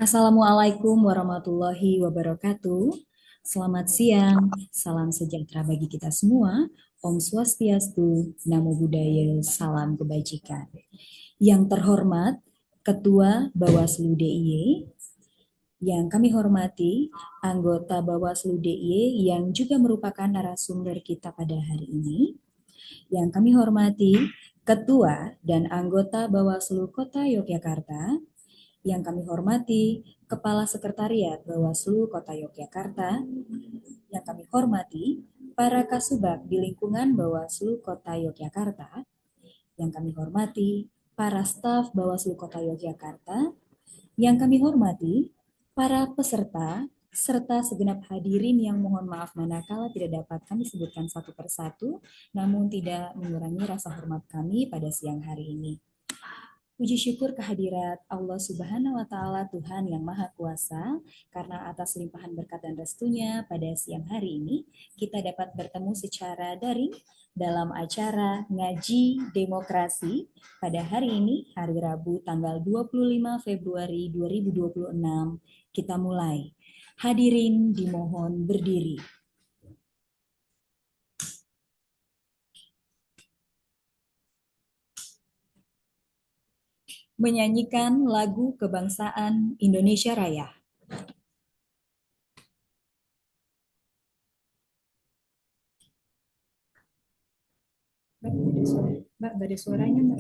Assalamualaikum warahmatullahi wabarakatuh. Selamat siang, salam sejahtera bagi kita semua. Om Swastiastu, Namo Buddhaya, salam kebajikan. Yang terhormat, Ketua Bawaslu DIY, yang kami hormati anggota Bawaslu DIY yang juga merupakan narasumber kita pada hari ini. Yang kami hormati Ketua dan anggota Bawaslu Kota Yogyakarta, yang kami hormati Kepala Sekretariat Bawaslu Kota Yogyakarta, yang kami hormati para kasubag di lingkungan Bawaslu Kota Yogyakarta, yang kami hormati para staf Bawaslu Kota Yogyakarta, yang kami hormati para peserta serta segenap hadirin yang mohon maaf manakala tidak dapat kami sebutkan satu persatu, namun tidak mengurangi rasa hormat kami pada siang hari ini. Puji syukur kehadirat Allah Subhanahu wa Ta'ala, Tuhan yang Maha Kuasa, karena atas limpahan berkat dan restunya pada siang hari ini kita dapat bertemu secara daring dalam acara Ngaji Demokrasi pada hari ini, hari Rabu tanggal 25 Februari 2026. Kita mulai. Hadirin dimohon berdiri. Menyanyikan lagu kebangsaan Indonesia Raya. Mbak, ada suaranya, Mbak?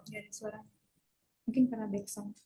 Nggak ada suara. Mungkin karena background.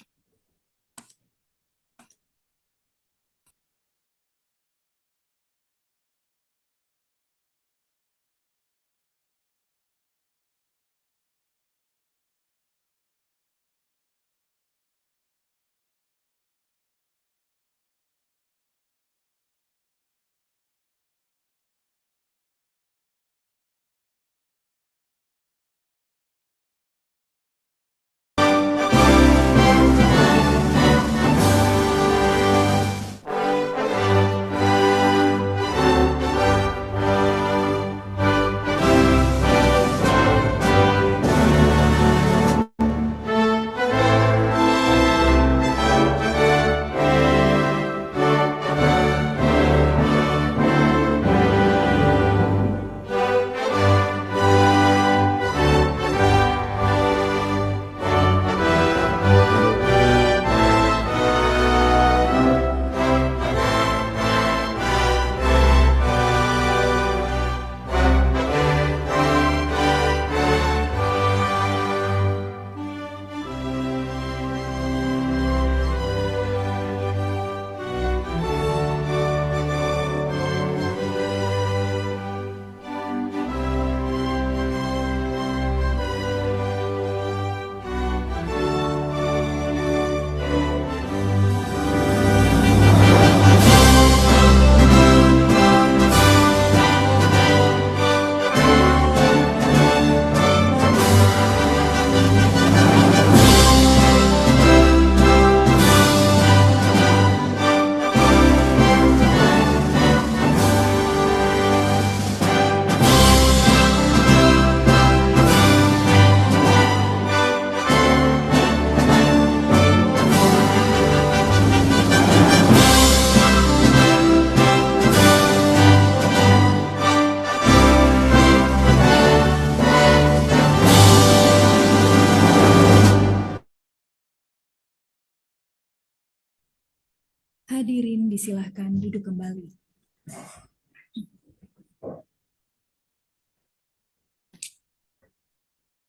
Hadirin disilahkan duduk kembali.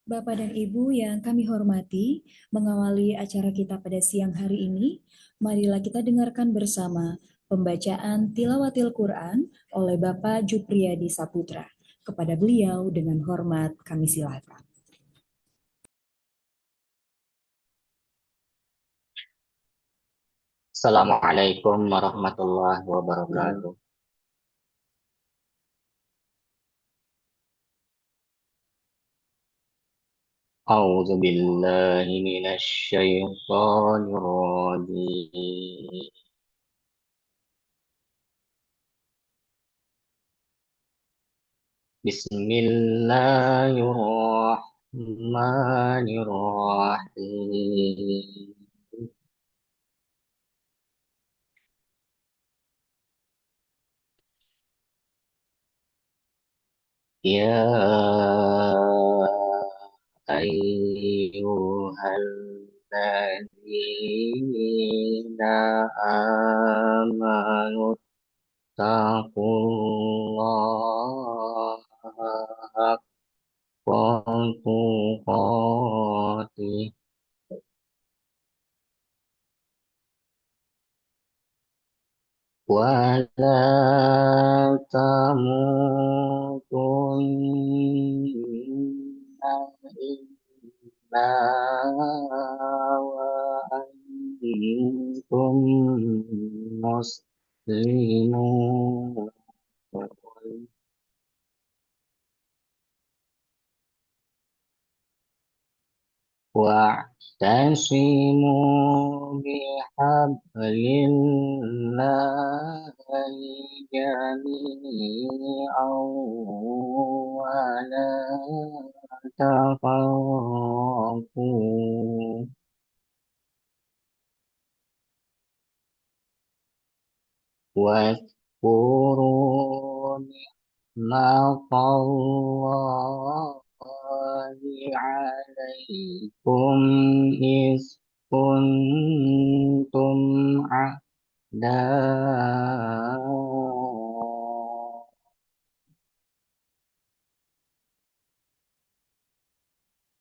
Bapak dan Ibu yang kami hormati, mengawali acara kita pada siang hari ini, marilah kita dengarkan bersama pembacaan Tilawatil Quran oleh Bapak Jupriyadi Saputra. Kepada beliau dengan hormat kami silakan. Assalamualaikum warahmatullahi wabarakatuh. A'udzu billahi minasy syaithanir rajim. Bismillahirrahmanirrahim. يا أيها الذين آمنوا اتقوا الله حق تقاته ولا تموتن إلا وأنتم مسلمون واعتصموا بحبل الله جميعا ولا تفرقوا واذكروا نعمة الله عليكم إذ كنتم أعداء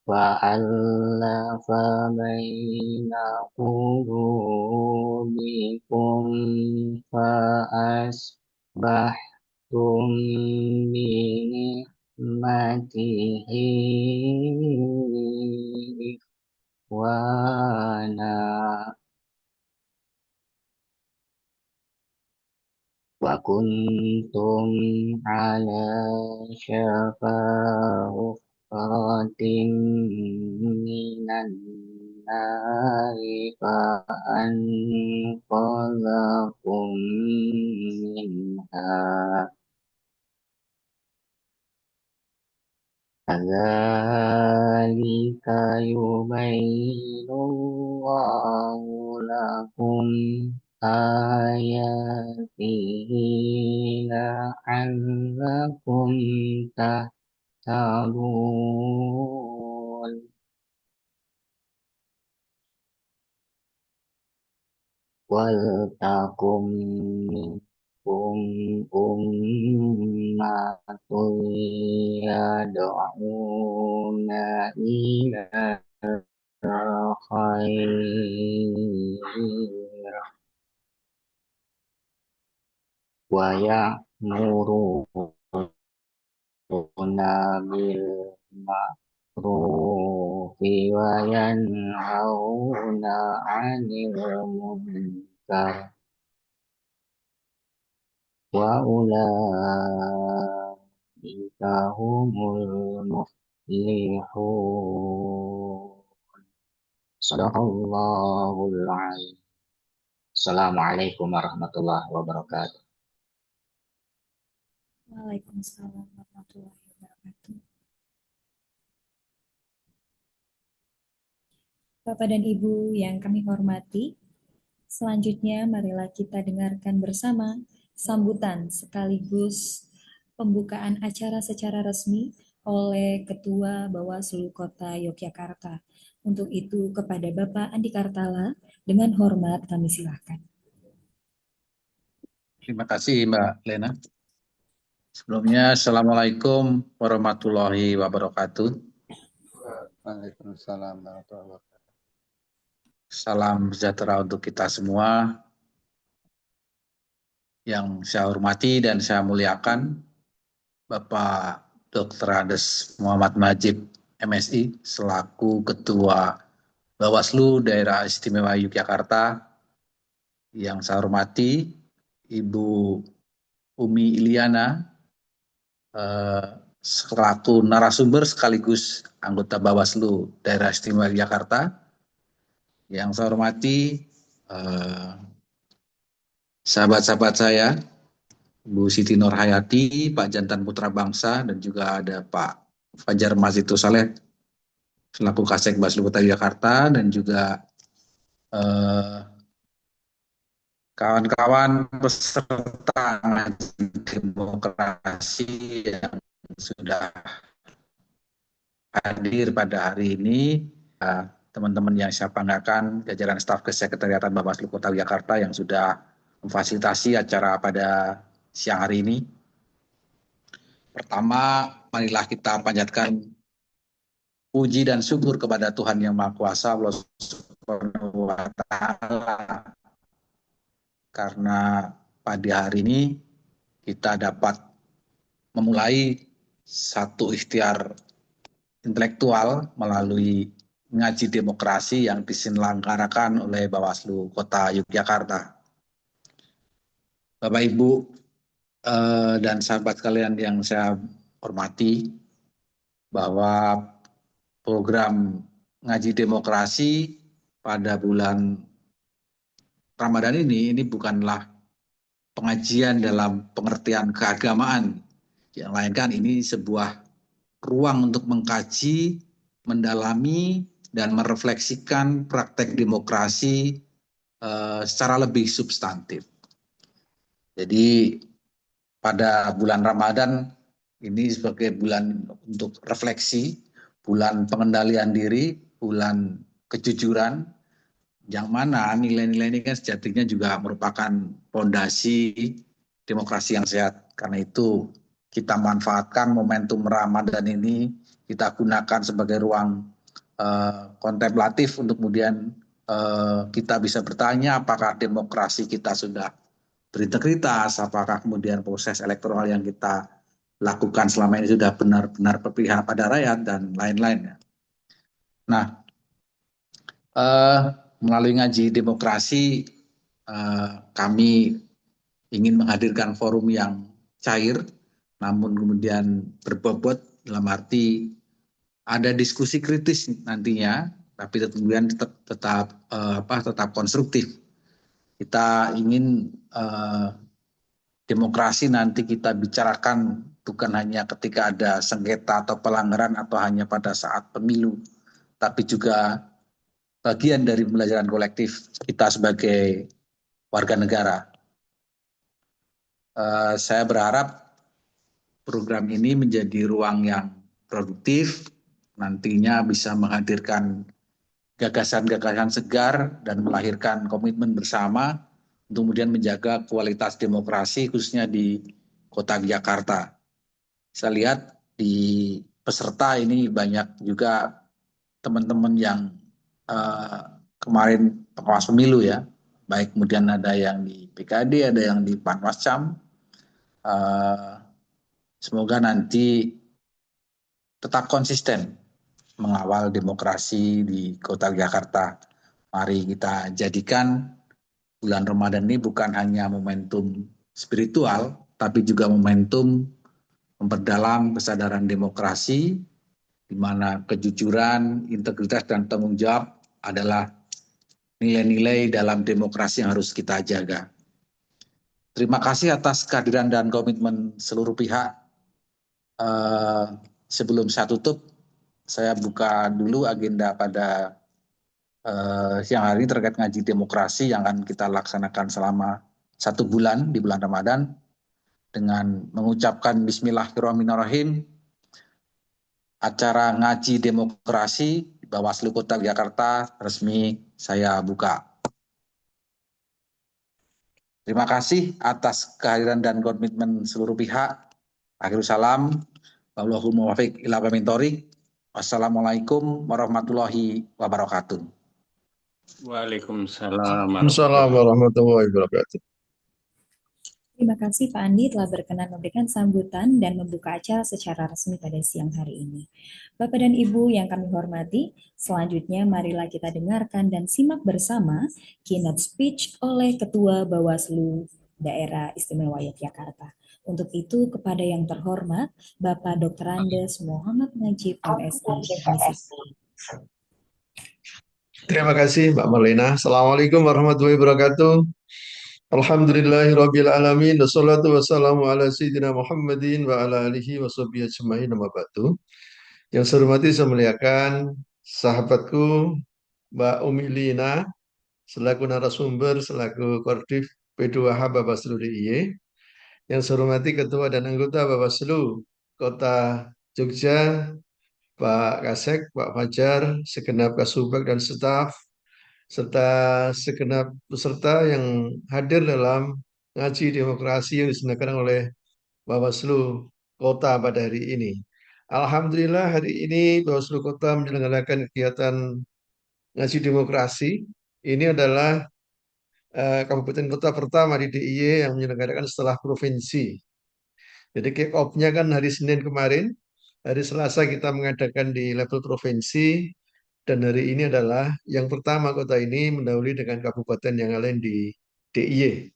فألف بين قلوبكم فأصبحتم بنعمته إخوانا وكنتم على شفا حفرة من النار فأنقذكم منها كذلك يبين الله لكم آياته لعلكم تهتدون ولتكن منكم أمة يدعون إلى الخير ويأمرون بالمعروف وينهون عن المنكر وأولئك هم المفلحون صدق الله العظيم. Assalamualaikum warahmatullahi wabarakatuh. Waalaikumsalam warahmatullahi wabarakatuh. Bapak dan Ibu yang kami hormati, selanjutnya marilah kita dengarkan bersama sambutan sekaligus pembukaan acara secara resmi oleh Ketua Bawaslu Kota Yogyakarta. Untuk itu kepada Bapak Andi Kartala, dengan hormat kami silakan. Terima kasih Mbak Lena. Sebelumnya, Assalamualaikum warahmatullahi wabarakatuh. Waalaikumsalam warahmatullahi wabarakatuh. Salam sejahtera untuk kita semua. Yang saya hormati dan saya muliakan Bapak Dr. Andes Muhammad Majib, MSI, selaku Ketua Bawaslu Daerah Istimewa Yogyakarta. Yang saya hormati Ibu Umi Iliana, selaku narasumber sekaligus anggota Bawaslu Daerah Istimewa Yogyakarta. Yang saya hormati sahabat-sahabat saya, Bu Siti Nurhayati, Pak Jantan Putra Bangsa, dan juga ada Pak Fajar Mazitu Saleh selaku Kasek Bawaslu Kota Yogyakarta, dan juga kawan-kawan peserta demokrasi yang sudah hadir pada hari ini, teman-teman yang saya banggakan, jajaran staf kesekretariatan Bawaslu Kota Yogyakarta yang sudah memfasilitasi acara pada siang hari ini. Pertama, marilah kita panjatkan puji dan syukur kepada Tuhan Yang Maha Kuasa, Allah Subhanahu wa Ta'ala, karena pada hari ini kita dapat memulai satu ikhtiar intelektual melalui ngaji demokrasi yang diselenggarakan oleh Bawaslu Kota Yogyakarta. Bapak Ibu dan sahabat kalian yang saya hormati, bahwa program ngaji demokrasi pada bulan Ramadan ini bukanlah pengajian dalam pengertian keagamaan, yang melainkan ini sebuah ruang untuk mengkaji, mendalami, dan merefleksikan praktek demokrasi secara lebih substantif. Jadi pada bulan Ramadan ini sebagai bulan untuk refleksi, bulan pengendalian diri, bulan kejujuran, yang mana nilai-nilai ini kan sejatinya juga merupakan fondasi demokrasi yang sehat. Karena itu kita manfaatkan momentum Ramadan ini, kita gunakan sebagai ruang kontemplatif untuk kemudian kita bisa bertanya apakah demokrasi kita sudah berintegritas, apakah kemudian proses elektoral yang kita lakukan selama ini sudah benar-benar berpihak pada rakyat dan lain-lainnya. Nah, melalui ngaji demokrasi, kami ingin menghadirkan forum yang cair, namun kemudian berbobot, dalam arti ada diskusi kritis nantinya, tapi kemudian tetap konstruktif. Kita ingin demokrasi nanti kita bicarakan bukan hanya ketika ada sengketa atau pelanggaran atau hanya pada saat pemilu, tapi juga bagian dari pembelajaran kolektif kita sebagai warga negara. Saya berharap program ini menjadi ruang yang produktif, nantinya bisa menghadirkan gagasan-gagasan segar dan melahirkan komitmen bersama untuk kemudian menjaga kualitas demokrasi khususnya di Kota Jakarta. Saya lihat di peserta ini banyak juga teman-teman yang kemarin pengawas pemilu ya, baik kemudian ada yang di PKD, ada yang di Panwascam. Semoga nanti tetap konsisten mengawal demokrasi di Kota Jakarta. Mari kita jadikan bulan Ramadan ini bukan hanya momentum spiritual, tapi juga momentum memperdalam kesadaran demokrasi, di mana kejujuran, integritas, dan tanggung jawab adalah nilai-nilai dalam demokrasi yang harus kita jaga. Terima kasih atas kehadiran dan komitmen seluruh pihak. Sebelum saya tutup, saya buka dulu agenda pada siang hari ini terkait ngaji demokrasi yang akan kita laksanakan selama 1 bulan di bulan Ramadan dengan mengucapkan Bismillahirrahmanirrahim. Acara ngaji demokrasi di Bawaslu Kota Jakarta resmi saya buka. Terima kasih atas kehadiran dan komitmen seluruh pihak. Akhirul salam. Wallahul muwaffiq ila aqwamit thoriq. Wassalamualaikum warahmatullahi wabarakatuh. Waalaikumsalam warahmatullahi wabarakatuh. Terima kasih Pak Andi telah berkenan memberikan sambutan dan membuka acara secara resmi pada siang hari ini. Bapak dan Ibu yang kami hormati, selanjutnya marilah kita dengarkan dan simak bersama keynote speech oleh Ketua Bawaslu Daerah Istimewa Yogyakarta. Untuk itu, kepada yang terhormat, Bapak Dr. Andes Muhammad Najib MSI. Terima kasih Mbak Marlena. Assalamualaikum warahmatullahi wabarakatuh. Alhamdulillahirabbil alamin. Wassalatu wassalamu ala sayyidina Muhammadin wa ala alihi washabbihi ajmain. Amma ba'du. Yang saya hormati, saya muliakan sahabatku Mbak Umi Lina selaku narasumber, selaku koordinator P2H Bawaslu DIY. Yang saya hormati Ketua dan anggota Bawaslu Kota Jogja, Pak Kasek, Pak Fajar, segenap Kasubag dan staf, serta segenap peserta yang hadir dalam ngaji demokrasi yang diselenggarakan oleh Bawaslu Kota pada hari ini. Alhamdulillah hari ini Bawaslu Kota menyelenggarakan kegiatan ngaji demokrasi. Ini adalah kabupaten kota pertama di DIY yang menyelenggarakan setelah provinsi. Jadi kick off-nya kan hari Senin kemarin, hari Selasa kita mengadakan di level provinsi, dan hari ini adalah yang pertama kota ini mendahului dengan kabupaten yang lain di DIY.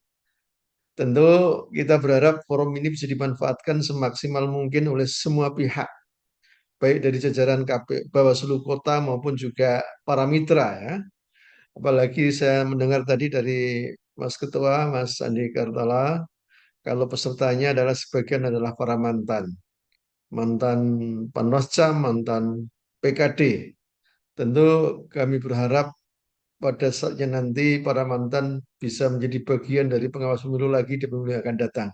Tentu kita berharap forum ini bisa dimanfaatkan semaksimal mungkin oleh semua pihak, baik dari jajaran Bawaslu Kota maupun juga para mitra ya. Apalagi saya mendengar tadi dari Mas Ketua, Mas Andi Kartala, kalau pesertanya adalah sebagian adalah para mantan Panwascam, mantan PKD. Tentu kami berharap pada saatnya nanti para mantan bisa menjadi bagian dari pengawas pemilu lagi di pemilu yang akan datang.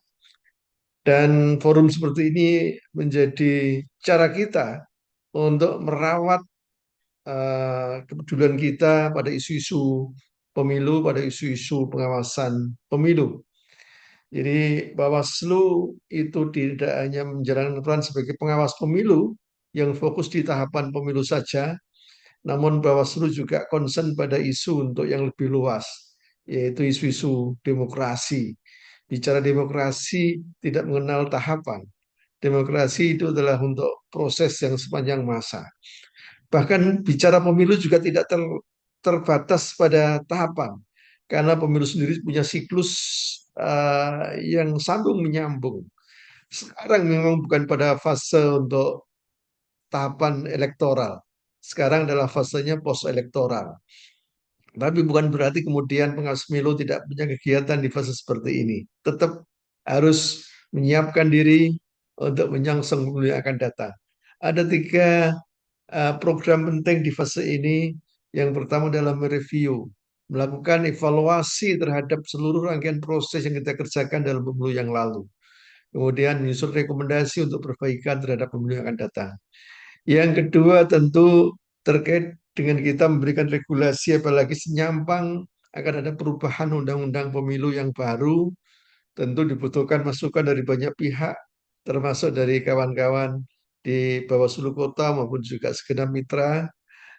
Dan forum seperti ini menjadi cara kita untuk merawat kepedulian kita pada isu-isu pemilu, pada isu-isu pengawasan pemilu. Jadi Bawaslu itu tidak hanya menjalankan peran sebagai pengawas pemilu yang fokus di tahapan pemilu saja, namun Bawaslu juga concern pada isu untuk yang lebih luas, yaitu isu-isu demokrasi. Bicara demokrasi tidak mengenal tahapan. Demokrasi itu adalah untuk proses yang sepanjang masa. Bahkan bicara pemilu juga tidak terbatas pada tahapan, karena pemilu sendiri punya siklus yang sambung menyambung. Sekarang memang bukan pada fase untuk tahapan elektoral. Sekarang adalah fasenya post elektoral. Tapi bukan berarti kemudian pengawas pemilu tidak punya kegiatan di fase seperti ini. Tetap harus menyiapkan diri untuk menyongsong pemilu yang akan datang. Ada tiga program penting di fase ini. Yang pertama adalah mereview, melakukan evaluasi terhadap seluruh rangkaian proses yang kita kerjakan dalam pemilu yang lalu. Kemudian menyusun rekomendasi untuk perbaikan terhadap pemilu yang akan datang. Yang kedua tentu terkait dengan kita memberikan regulasi, apalagi senyampang akan ada perubahan undang-undang pemilu yang baru, tentu dibutuhkan masukan dari banyak pihak, termasuk dari kawan-kawan di Bawaslu Kota maupun juga segenap mitra,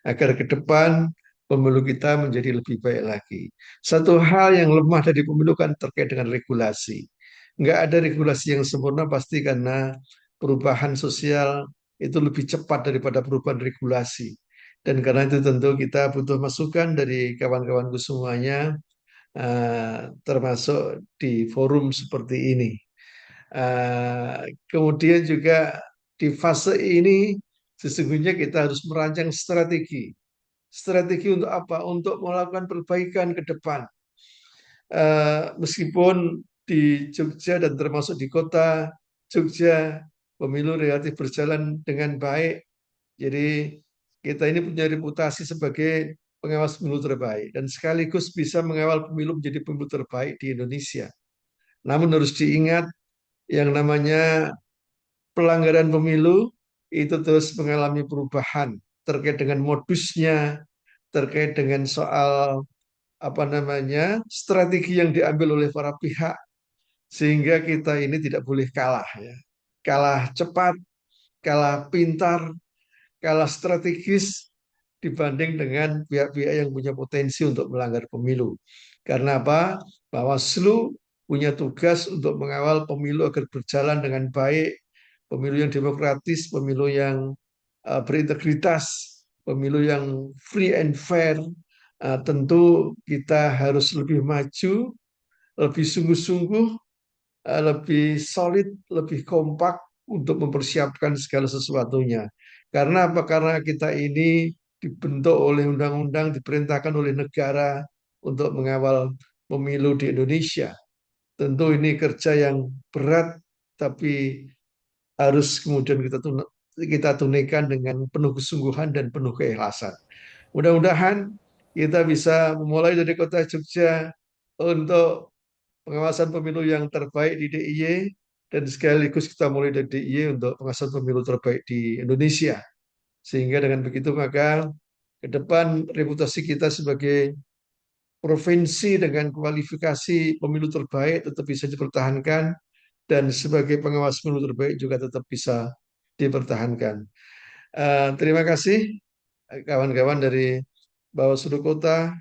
agar ke depan pemilu kita menjadi lebih baik lagi. Satu hal yang lemah dari pemilu kan terkait dengan regulasi. Nggak ada regulasi yang sempurna pasti karena perubahan sosial itu lebih cepat daripada perubahan regulasi. Dan karena itu tentu kita butuh masukan dari kawan-kawanku semuanya, termasuk di forum seperti ini. Kemudian juga di fase ini sesungguhnya kita harus merancang strategi. Strategi untuk apa? Untuk melakukan perbaikan ke depan. Meskipun di Jogja dan termasuk di kota Jogja pemilu relatif berjalan dengan baik. Jadi kita ini punya reputasi sebagai pengawas pemilu terbaik dan sekaligus bisa mengawal pemilu menjadi pemilu terbaik di Indonesia. Namun harus diingat yang namanya pelanggaran pemilu itu terus mengalami perubahan terkait dengan modusnya, terkait dengan soal apa namanya strategi yang diambil oleh para pihak, sehingga kita ini tidak boleh kalah ya. Kalah cepat, kalah pintar, kalah strategis dibanding dengan pihak-pihak yang punya potensi untuk melanggar pemilu. Karena apa? Bawaslu punya tugas untuk mengawal pemilu agar berjalan dengan baik, pemilu yang demokratis, pemilu yang berintegritas, pemilu yang free and fair. Tentu kita harus lebih maju, lebih sungguh-sungguh, lebih solid, lebih kompak untuk mempersiapkan segala sesuatunya. Karena apa? Karena kita ini dibentuk oleh undang-undang, diperintahkan oleh negara untuk mengawal pemilu di Indonesia. Tentu ini kerja yang berat, tapi harus kemudian kita tunaikan dengan penuh kesungguhan dan penuh keikhlasan. Mudah-mudahan kita bisa memulai dari kota Jogja untuk pengawasan pemilu yang terbaik di DIY, dan sekaligus kita mulai dari DIY untuk pengawasan pemilu terbaik di Indonesia. Sehingga dengan begitu maka ke depan reputasi kita sebagai provinsi dengan kualifikasi pemilu terbaik tetap bisa dipertahankan dan sebagai pengawas pemilu terbaik juga tetap bisa dipertahankan. Terima kasih kawan-kawan dari Bawaslu Kota.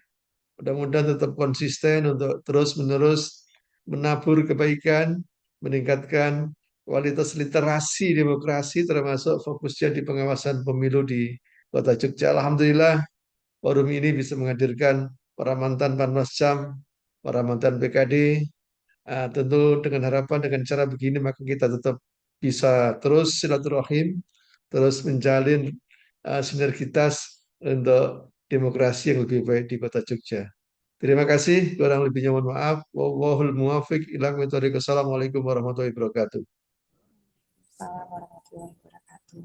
Mudah-mudahan tetap konsisten untuk terus-menerus menabur kebaikan, meningkatkan kualitas literasi demokrasi termasuk fokusnya di pengawasan pemilu di Kota Jogja. Alhamdulillah forum ini bisa menghadirkan para mantan Panwascam, para mantan PKD. Tentu dengan harapan dengan cara begini maka kita tetap bisa terus silaturahim, terus menjalin sinergitas untuk demokrasi yang lebih baik di Kota Jogja. Terima kasih, kurang lebihnya mohon maaf. Wallahul muwafiq ila aqwamit thoriq. Assalamualaikum warahmatullahi wabarakatuh. Assalamualaikum warahmatullahi wabarakatuh.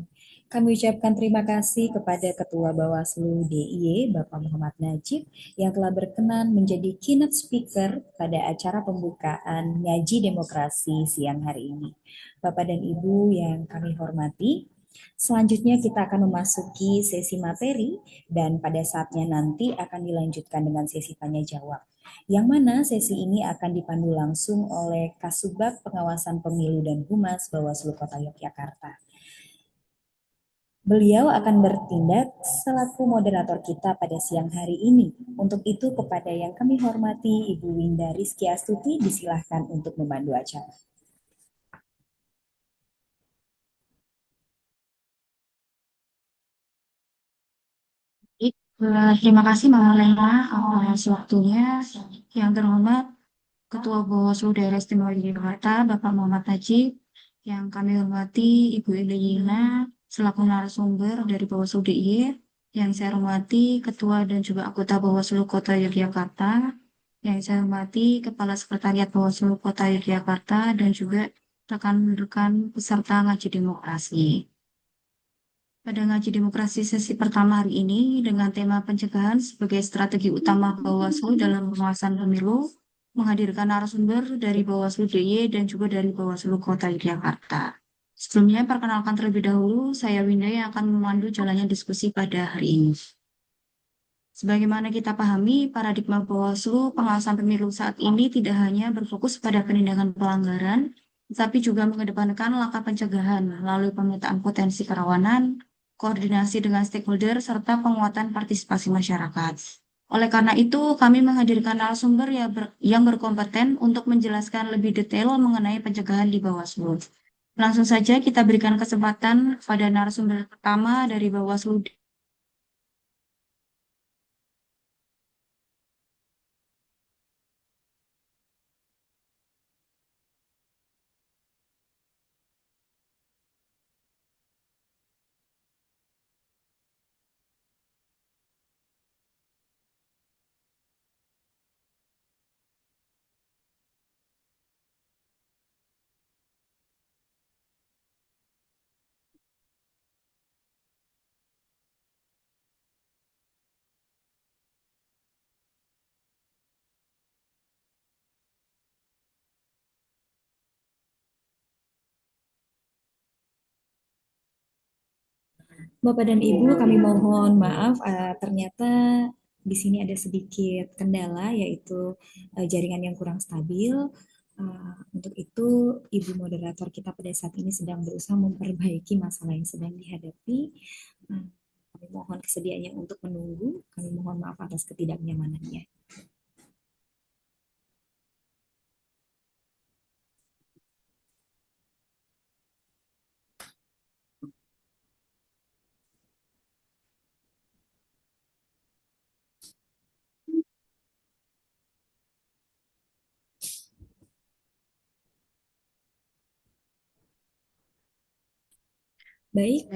Kami ucapkan terima kasih kepada Ketua Bawaslu DIY, Bapak Muhammad Najib, yang telah berkenan menjadi keynote speaker pada acara pembukaan Ngaji Demokrasi siang hari ini. Bapak dan Ibu yang kami hormati, selanjutnya kita akan memasuki sesi materi dan pada saatnya nanti akan dilanjutkan dengan sesi tanya jawab. Yang mana sesi ini akan dipandu langsung oleh Kasubag Pengawasan Pemilu dan Humas Bawaslu Kota Yogyakarta. Beliau akan bertindak selaku moderator kita pada siang hari ini. Untuk itu kepada yang kami hormati Ibu Winda Rizky Astuti disilahkan untuk memandu acara. Terima kasih Mbak Lena atas waktunya. Yang terhormat Ketua Bawaslu Daerah Istimewa Yogyakarta, Bapak Muhammad Najib. Yang kami hormati Ibu Elina selaku narasumber dari Bawaslu DIY. Yang saya hormati Ketua dan juga anggota Bawaslu Kota Yogyakarta. Yang saya hormati Kepala Sekretariat Bawaslu Kota Yogyakarta dan juga rekan-rekan peserta ngaji demokrasi. Pada ngaji demokrasi sesi pertama hari ini dengan tema pencegahan sebagai strategi utama Bawaslu dalam pengawasan pemilu, menghadirkan narasumber dari Bawaslu DIY dan juga dari Bawaslu Kota Yogyakarta. Sebelumnya, perkenalkan terlebih dahulu, saya Winda yang akan memandu jalannya diskusi pada hari ini. Sebagaimana kita pahami, paradigma Bawaslu pengawasan pemilu saat ini tidak hanya berfokus pada penindakan pelanggaran, tetapi juga mengedepankan langkah pencegahan melalui pemetaan potensi kerawanan, koordinasi dengan stakeholder, serta penguatan partisipasi masyarakat. Oleh karena itu, kami menghadirkan narasumber yang berkompeten untuk menjelaskan lebih detail mengenai pencegahan di Bawaslu. Langsung saja kita berikan kesempatan pada narasumber pertama dari Bawaslu. Bapak dan Ibu, kami mohon maaf, ternyata di sini ada sedikit kendala, yaitu jaringan yang kurang stabil. Untuk itu, Ibu moderator kita pada saat ini sedang berusaha memperbaiki masalah yang sedang dihadapi. Kami mohon kesediaannya untuk menunggu. Kami mohon maaf atas ketidaknyamanannya. Baik,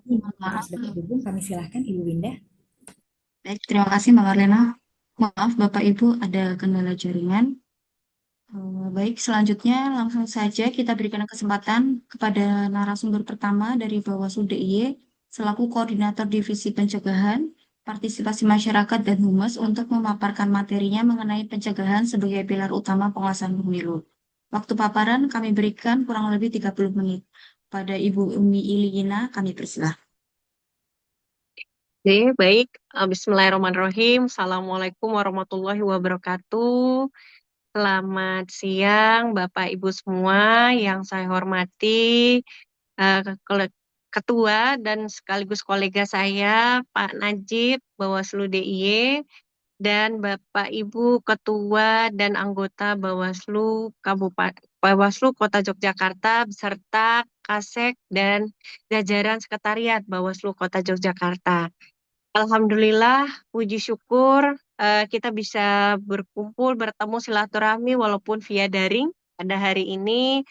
Mohon maaf. sudah terhubung. Kami silahkan Ibu Winda. Baik, terima kasih Mbak Marlena. Maaf Bapak Ibu ada kendala jaringan. Baik, selanjutnya langsung saja kita berikan kesempatan kepada narasumber pertama dari Bawaslu DIY selaku Koordinator Divisi Pencegahan, Partisipasi Masyarakat dan Humas untuk memaparkan materinya mengenai pencegahan sebagai pilar utama pengawasan pemilu. Waktu paparan kami berikan kurang lebih 30 menit. Pada Ibu Umi Ilina, kami persilahkan. Oke, baik. Bismillahirrahmanirrahim. Assalamualaikum warahmatullahi wabarakatuh. Selamat siang, Bapak Ibu semua yang saya hormati, eh, Ketua dan sekaligus kolega saya, Pak Najib, Bawaslu DIY, dan Bapak Ibu Ketua dan anggota Bawaslu Bawaslu Kota Yogyakarta beserta Kasek dan jajaran sekretariat Bawaslu Kota Yogyakarta. Alhamdulillah, puji syukur kita bisa berkumpul, bertemu silaturahmi walaupun via daring pada hari ini,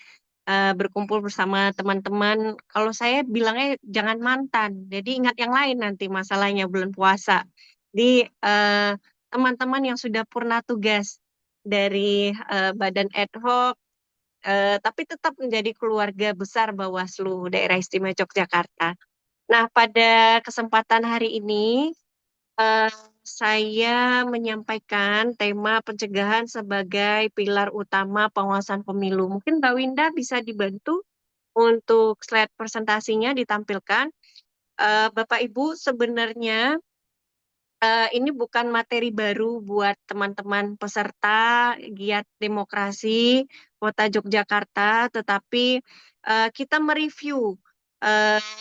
berkumpul bersama teman-teman. Kalau saya bilangnya jangan mantan, jadi ingat yang lain nanti masalahnya bulan puasa. Di teman-teman yang sudah purna tugas dari Badan Ad Hoc, tapi tetap menjadi keluarga besar Bawaslu Daerah Istimewa Yogyakarta. Nah, pada kesempatan hari ini, saya menyampaikan tema pencegahan sebagai pilar utama penguasaan pemilu. Mungkin Mbak Winda bisa dibantu untuk slide presentasinya ditampilkan. Bapak Ibu, sebenarnya ini bukan materi baru buat teman-teman peserta giat demokrasi Kota Yogyakarta, tetapi kita mereview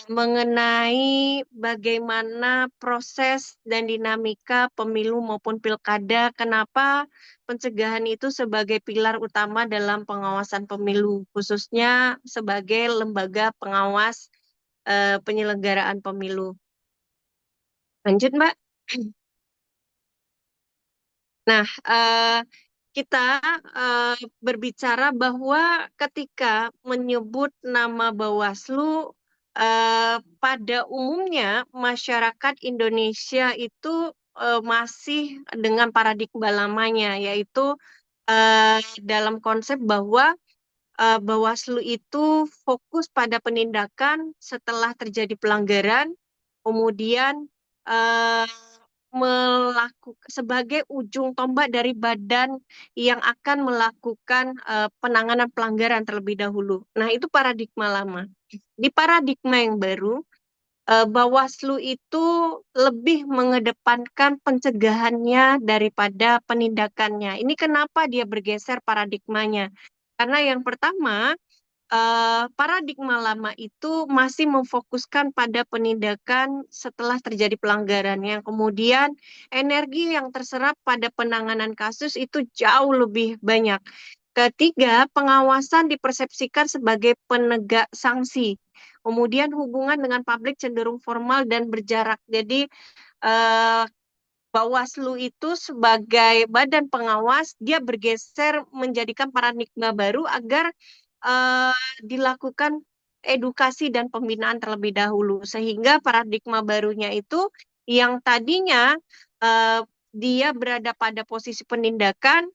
mengenai bagaimana proses dan dinamika pemilu maupun pilkada, kenapa pencegahan itu sebagai pilar utama dalam pengawasan pemilu, khususnya sebagai lembaga pengawas penyelenggaraan pemilu. Lanjut, Mbak. Nah, kita berbicara bahwa ketika menyebut nama Bawaslu, pada umumnya masyarakat Indonesia itu masih dengan paradigma lamanya, yaitu dalam konsep bahwa Bawaslu itu fokus pada penindakan setelah terjadi pelanggaran, kemudian sebagai ujung tombak dari badan yang akan melakukan penanganan pelanggaran terlebih dahulu. Nah, itu paradigma lama. Di paradigma yang baru, Bawaslu itu lebih mengedepankan pencegahannya daripada penindakannya. Ini kenapa dia bergeser paradigmanya? Karena yang pertama, paradigma lama itu masih memfokuskan pada penindakan setelah terjadi pelanggaran, yang kemudian energi yang terserap pada penanganan kasus itu jauh lebih banyak. Ketiga, pengawasan dipersepsikan sebagai penegak sanksi. Kemudian hubungan dengan publik cenderung formal dan berjarak. Jadi Bawaslu itu sebagai badan pengawas, dia bergeser menjadikan paradigma baru agar dilakukan edukasi dan pembinaan terlebih dahulu. Sehingga paradigma barunya itu yang tadinya dia berada pada posisi penindakan,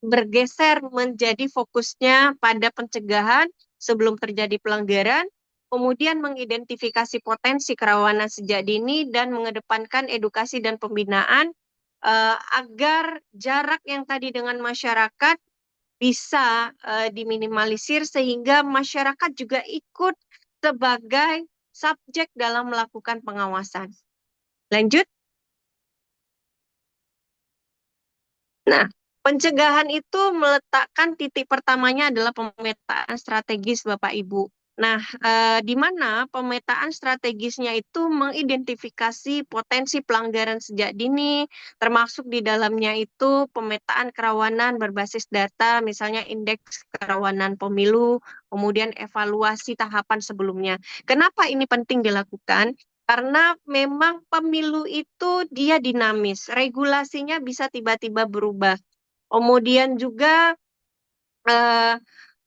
bergeser menjadi fokusnya pada pencegahan sebelum terjadi pelanggaran, kemudian mengidentifikasi potensi kerawanan sejak dini dan mengedepankan edukasi dan pembinaan agar jarak yang tadi dengan masyarakat bisa diminimalisir sehingga masyarakat juga ikut sebagai subjek dalam melakukan pengawasan. Lanjut. Nah, pencegahan itu meletakkan titik pertamanya adalah pemetaan strategis Bapak Ibu. Nah, di mana pemetaan strategisnya itu mengidentifikasi potensi pelanggaran sejak dini, termasuk di dalamnya itu pemetaan kerawanan berbasis data, misalnya indeks kerawanan pemilu, kemudian evaluasi tahapan sebelumnya. Kenapa ini penting dilakukan? Karena memang pemilu itu dia dinamis, regulasinya bisa tiba-tiba berubah. Kemudian juga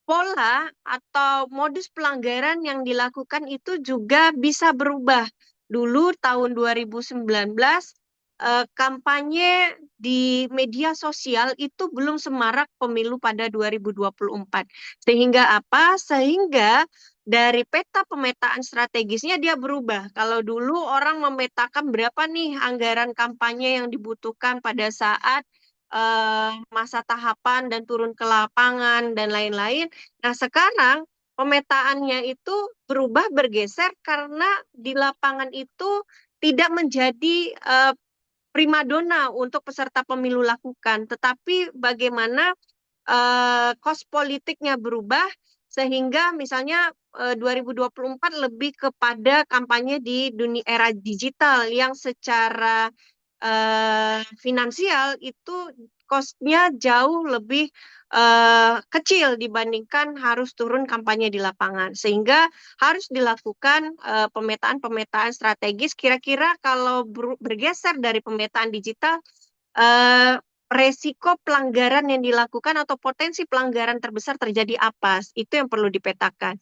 pola atau modus pelanggaran yang dilakukan itu juga bisa berubah. Dulu tahun 2019 kampanye di media sosial itu belum semarak pemilu pada 2024. Sehingga apa? Sehingga dari peta pemetaan strategisnya dia berubah. Kalau dulu orang memetakan berapa nih anggaran kampanye yang dibutuhkan pada saat masa tahapan dan turun ke lapangan dan lain-lain. Nah, sekarang pemetaannya itu berubah bergeser karena di lapangan itu tidak menjadi primadona untuk peserta pemilu lakukan, tetapi bagaimana kos politiknya berubah sehingga misalnya 2024 lebih kepada kampanye di dunia era digital yang secara finansial itu kosnya jauh lebih kecil dibandingkan harus turun kampanye di lapangan, sehingga harus dilakukan pemetaan-pemetaan strategis. Kira-kira kalau bergeser dari pemetaan digital, resiko pelanggaran yang dilakukan atau potensi pelanggaran terbesar terjadi apa? Itu yang perlu dipetakan.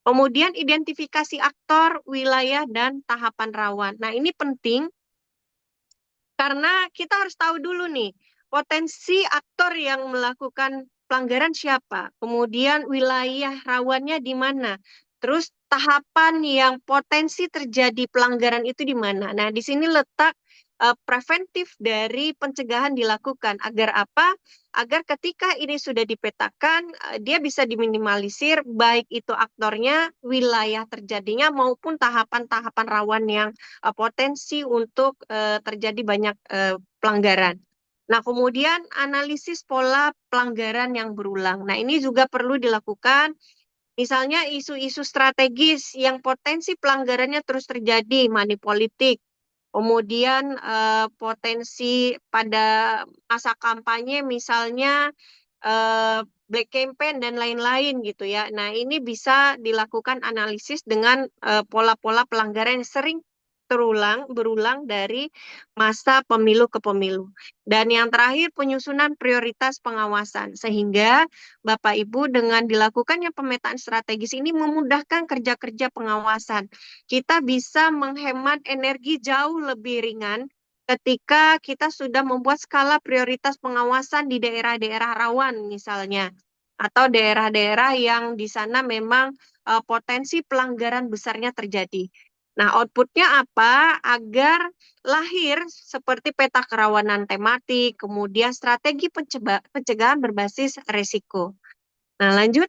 Kemudian identifikasi aktor, wilayah, dan tahapan rawan. Nah, ini penting karena kita harus tahu dulu nih, potensi aktor yang melakukan pelanggaran siapa, kemudian wilayah rawannya di mana, terus tahapan yang potensi terjadi pelanggaran itu di mana. Nah, di sini letak preventif dari pencegahan dilakukan. Agar apa? Agar ketika ini sudah dipetakan, dia bisa diminimalisir, baik itu aktornya, wilayah terjadinya, maupun tahapan-tahapan rawan yang potensi untuk terjadi banyak pelanggaran. Nah, kemudian analisis pola pelanggaran yang berulang. Nah, ini juga perlu dilakukan. Misalnya isu-isu strategis yang potensi pelanggarannya terus terjadi, money politik. Kemudian potensi pada masa kampanye misalnya black campaign dan lain-lain gitu ya. Nah, ini bisa dilakukan analisis dengan pola-pola pelanggaran yang sering berulang dari masa pemilu ke pemilu. Dan yang terakhir, penyusunan prioritas pengawasan. Sehingga Bapak Ibu dengan dilakukannya pemetaan strategis ini memudahkan kerja-kerja pengawasan. Kita bisa menghemat energi jauh lebih ringan ketika kita sudah membuat skala prioritas pengawasan di daerah-daerah rawan misalnya, atau daerah-daerah yang di sana memang potensi pelanggaran besarnya terjadi. Nah, outputnya apa? Agar lahir seperti peta kerawanan tematik, kemudian strategi pencegahan berbasis resiko. Nah, lanjut.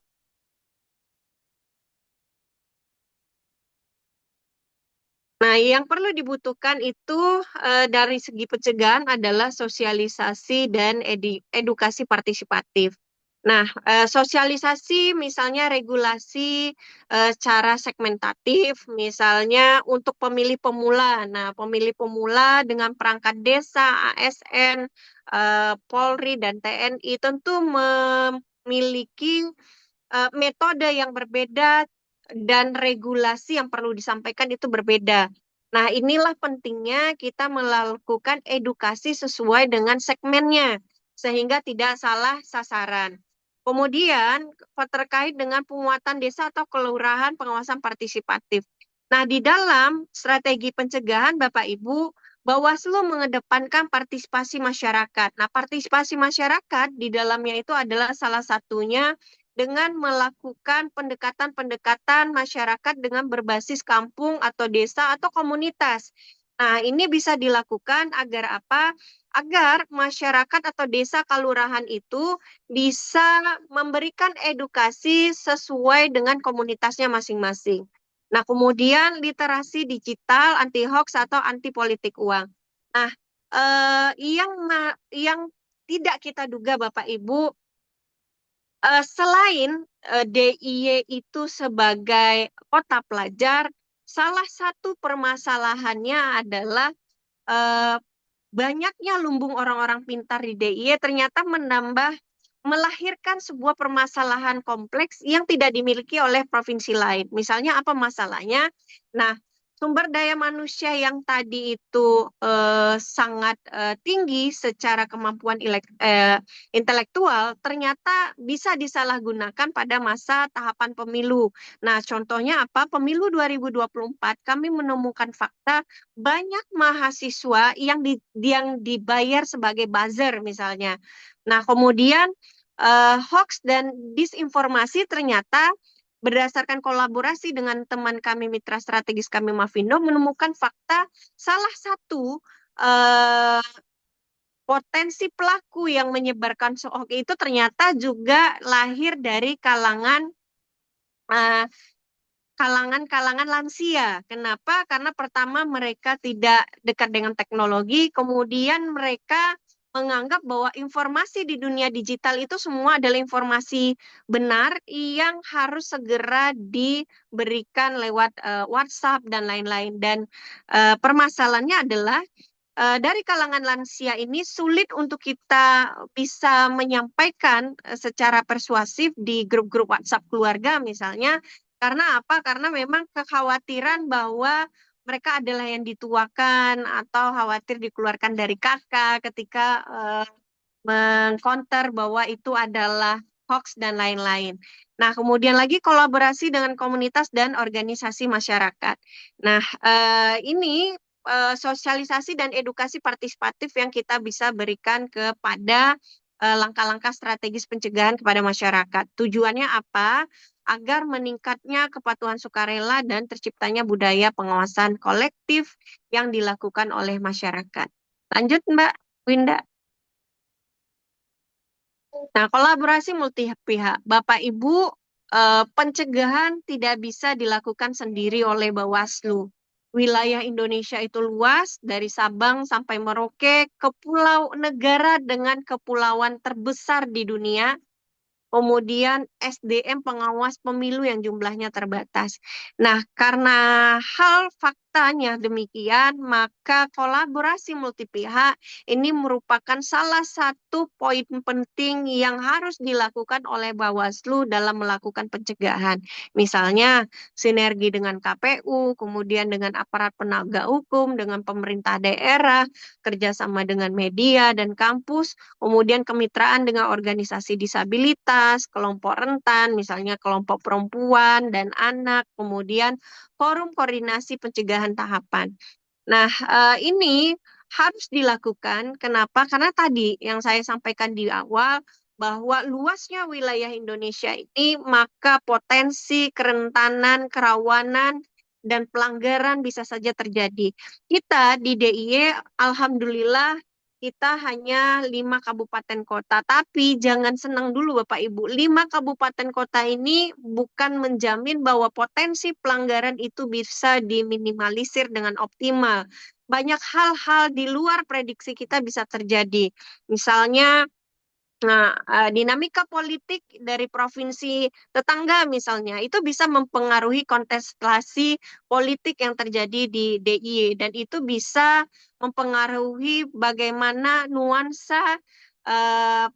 Nah, yang perlu dibutuhkan itu dari segi pencegahan adalah sosialisasi dan edukasi partisipatif. Nah, sosialisasi misalnya regulasi secara segmentatif, misalnya untuk pemilih pemula. Nah, pemilih pemula dengan perangkat desa, ASN, Polri, dan TNI tentu memiliki metode yang berbeda dan regulasi yang perlu disampaikan itu berbeda. Nah, inilah pentingnya kita melakukan edukasi sesuai dengan segmennya, sehingga tidak salah sasaran. Kemudian, terkait dengan penguatan desa atau kelurahan pengawasan partisipatif. Nah, di dalam strategi pencegahan, Bapak Ibu, Bawaslu mengedepankan partisipasi masyarakat. Nah, partisipasi masyarakat di dalamnya itu adalah salah satunya dengan melakukan pendekatan-pendekatan masyarakat dengan berbasis kampung atau desa atau komunitas. Nah, ini bisa dilakukan agar apa? Agar masyarakat atau desa kelurahan itu bisa memberikan edukasi sesuai dengan komunitasnya masing-masing. Nah, kemudian literasi digital, anti hoax atau anti politik uang. Nah, yang tidak kita duga Bapak Ibu, selain DIY itu sebagai kota pelajar, salah satu permasalahannya adalah banyaknya lumbung orang-orang pintar di DIY ternyata melahirkan sebuah permasalahan kompleks yang tidak dimiliki oleh provinsi lain. Misalnya apa masalahnya? Nah, sumber daya manusia yang tadi itu sangat tinggi secara kemampuan intelektual ternyata bisa disalahgunakan pada masa tahapan pemilu. Nah, contohnya apa? Pemilu 2024 kami menemukan fakta banyak mahasiswa yang dibayar sebagai buzzer misalnya. Nah, kemudian hoax dan disinformasi ternyata berdasarkan kolaborasi dengan teman kami, mitra strategis kami Mavindo, menemukan fakta salah satu potensi pelaku yang menyebarkan hoax itu ternyata juga lahir dari uh, kalangan lansia. Kenapa? Karena pertama mereka tidak dekat dengan teknologi, kemudian mereka menganggap bahwa informasi di dunia digital itu semua adalah informasi benar yang harus segera diberikan lewat WhatsApp dan lain-lain. Dan permasalahannya adalah dari kalangan lansia ini sulit untuk kita bisa menyampaikan secara persuasif di grup-grup WhatsApp keluarga misalnya. Karena apa? Karena memang kekhawatiran bahwa mereka adalah yang dituakan atau khawatir dikeluarkan dari kakak ketika mengcounter bahwa itu adalah hoax dan lain-lain. Nah, kemudian lagi kolaborasi dengan komunitas dan organisasi masyarakat. Nah, ini sosialisasi dan edukasi partisipatif yang kita bisa berikan kepada langkah-langkah strategis pencegahan kepada masyarakat. Tujuannya apa? Agar meningkatnya kepatuhan sukarela dan terciptanya budaya pengawasan kolektif yang dilakukan oleh masyarakat. Lanjut, Mbak Winda. Nah, kolaborasi multi pihak. Bapak Ibu, pencegahan tidak bisa dilakukan sendiri oleh Bawaslu. Wilayah Indonesia itu luas, dari Sabang sampai Merauke, negara dengan kepulauan terbesar di dunia. Kemudian SDM pengawas pemilu yang jumlahnya terbatas. Nah, karena hal faktanya demikian, maka kolaborasi multi pihak ini merupakan salah satu poin penting yang harus dilakukan oleh Bawaslu dalam melakukan pencegahan. Misalnya, sinergi dengan KPU, kemudian dengan aparat penegak hukum, dengan pemerintah daerah, kerjasama dengan media dan kampus, kemudian kemitraan dengan organisasi disabilitas, kelompok rentan, misalnya kelompok perempuan dan anak, kemudian forum koordinasi pencegahan tahapan. Nah, ini harus dilakukan. Kenapa? Karena tadi yang saya sampaikan di awal, bahwa luasnya wilayah Indonesia ini, maka potensi kerentanan, kerawanan, dan pelanggaran bisa saja terjadi. Kita di DIY, alhamdulillah, kita hanya 5 kabupaten kota. Tapi jangan senang dulu Bapak Ibu. 5 kabupaten kota ini bukan menjamin bahwa potensi pelanggaran itu bisa diminimalisir dengan optimal. Banyak hal-hal di luar prediksi kita bisa terjadi. Misalnya, dinamika politik dari provinsi tetangga misalnya, itu bisa mempengaruhi kontestasi politik yang terjadi di DIY. Dan itu bisa mempengaruhi bagaimana nuansa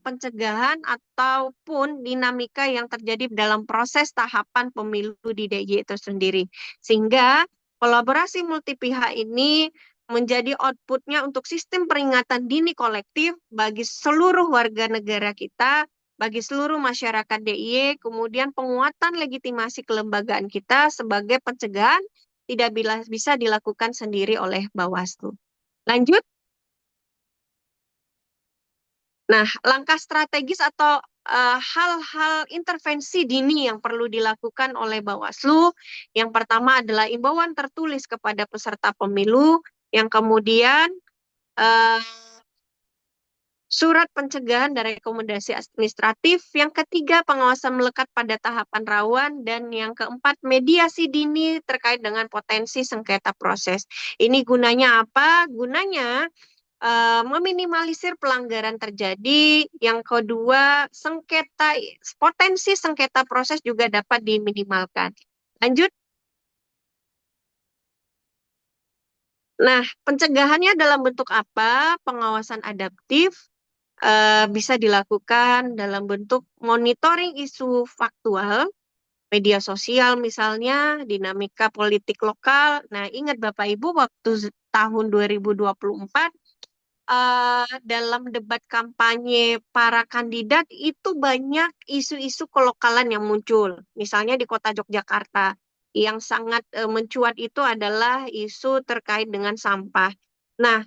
pencegahan ataupun dinamika yang terjadi dalam proses tahapan pemilu di DIY itu sendiri. Sehingga kolaborasi multi pihak ini menjadi outputnya untuk sistem peringatan dini kolektif bagi seluruh warga negara kita, bagi seluruh masyarakat DIY, kemudian penguatan legitimasi kelembagaan kita sebagai pencegahan tidak bisa dilakukan sendiri oleh Bawaslu. Lanjut. Nah, langkah strategis atau hal-hal intervensi dini yang perlu dilakukan oleh Bawaslu, yang pertama adalah imbauan tertulis kepada peserta pemilu, yang kemudian surat pencegahan dan rekomendasi administratif, yang ketiga pengawasan melekat pada tahapan rawan, dan yang keempat mediasi dini terkait dengan potensi sengketa proses. Ini gunanya apa? Gunanya meminimalisir pelanggaran terjadi. Yang kedua, potensi sengketa proses juga dapat diminimalkan. Lanjut. Nah, pencegahannya dalam bentuk apa? Pengawasan adaptif bisa dilakukan dalam bentuk monitoring isu faktual, media sosial misalnya, dinamika politik lokal. Nah, ingat Bapak Ibu, waktu tahun 2024, dalam debat kampanye para kandidat itu banyak isu-isu kelokalan yang muncul. Misalnya di kota Yogyakarta, yang sangat mencuat itu adalah isu terkait dengan sampah. Nah,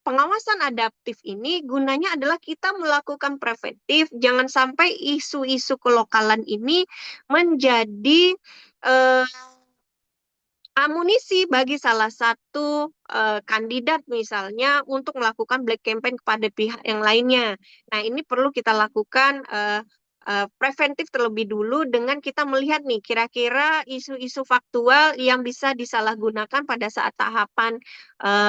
pengawasan adaptif ini gunanya adalah kita melakukan preventif, jangan sampai isu-isu kelokalan ini menjadi amunisi bagi salah satu kandidat misalnya untuk melakukan black campaign kepada pihak yang lainnya. Nah, ini perlu kita lakukan preventif terlebih dulu dengan kita melihat nih kira-kira isu-isu faktual yang bisa disalahgunakan pada saat tahapan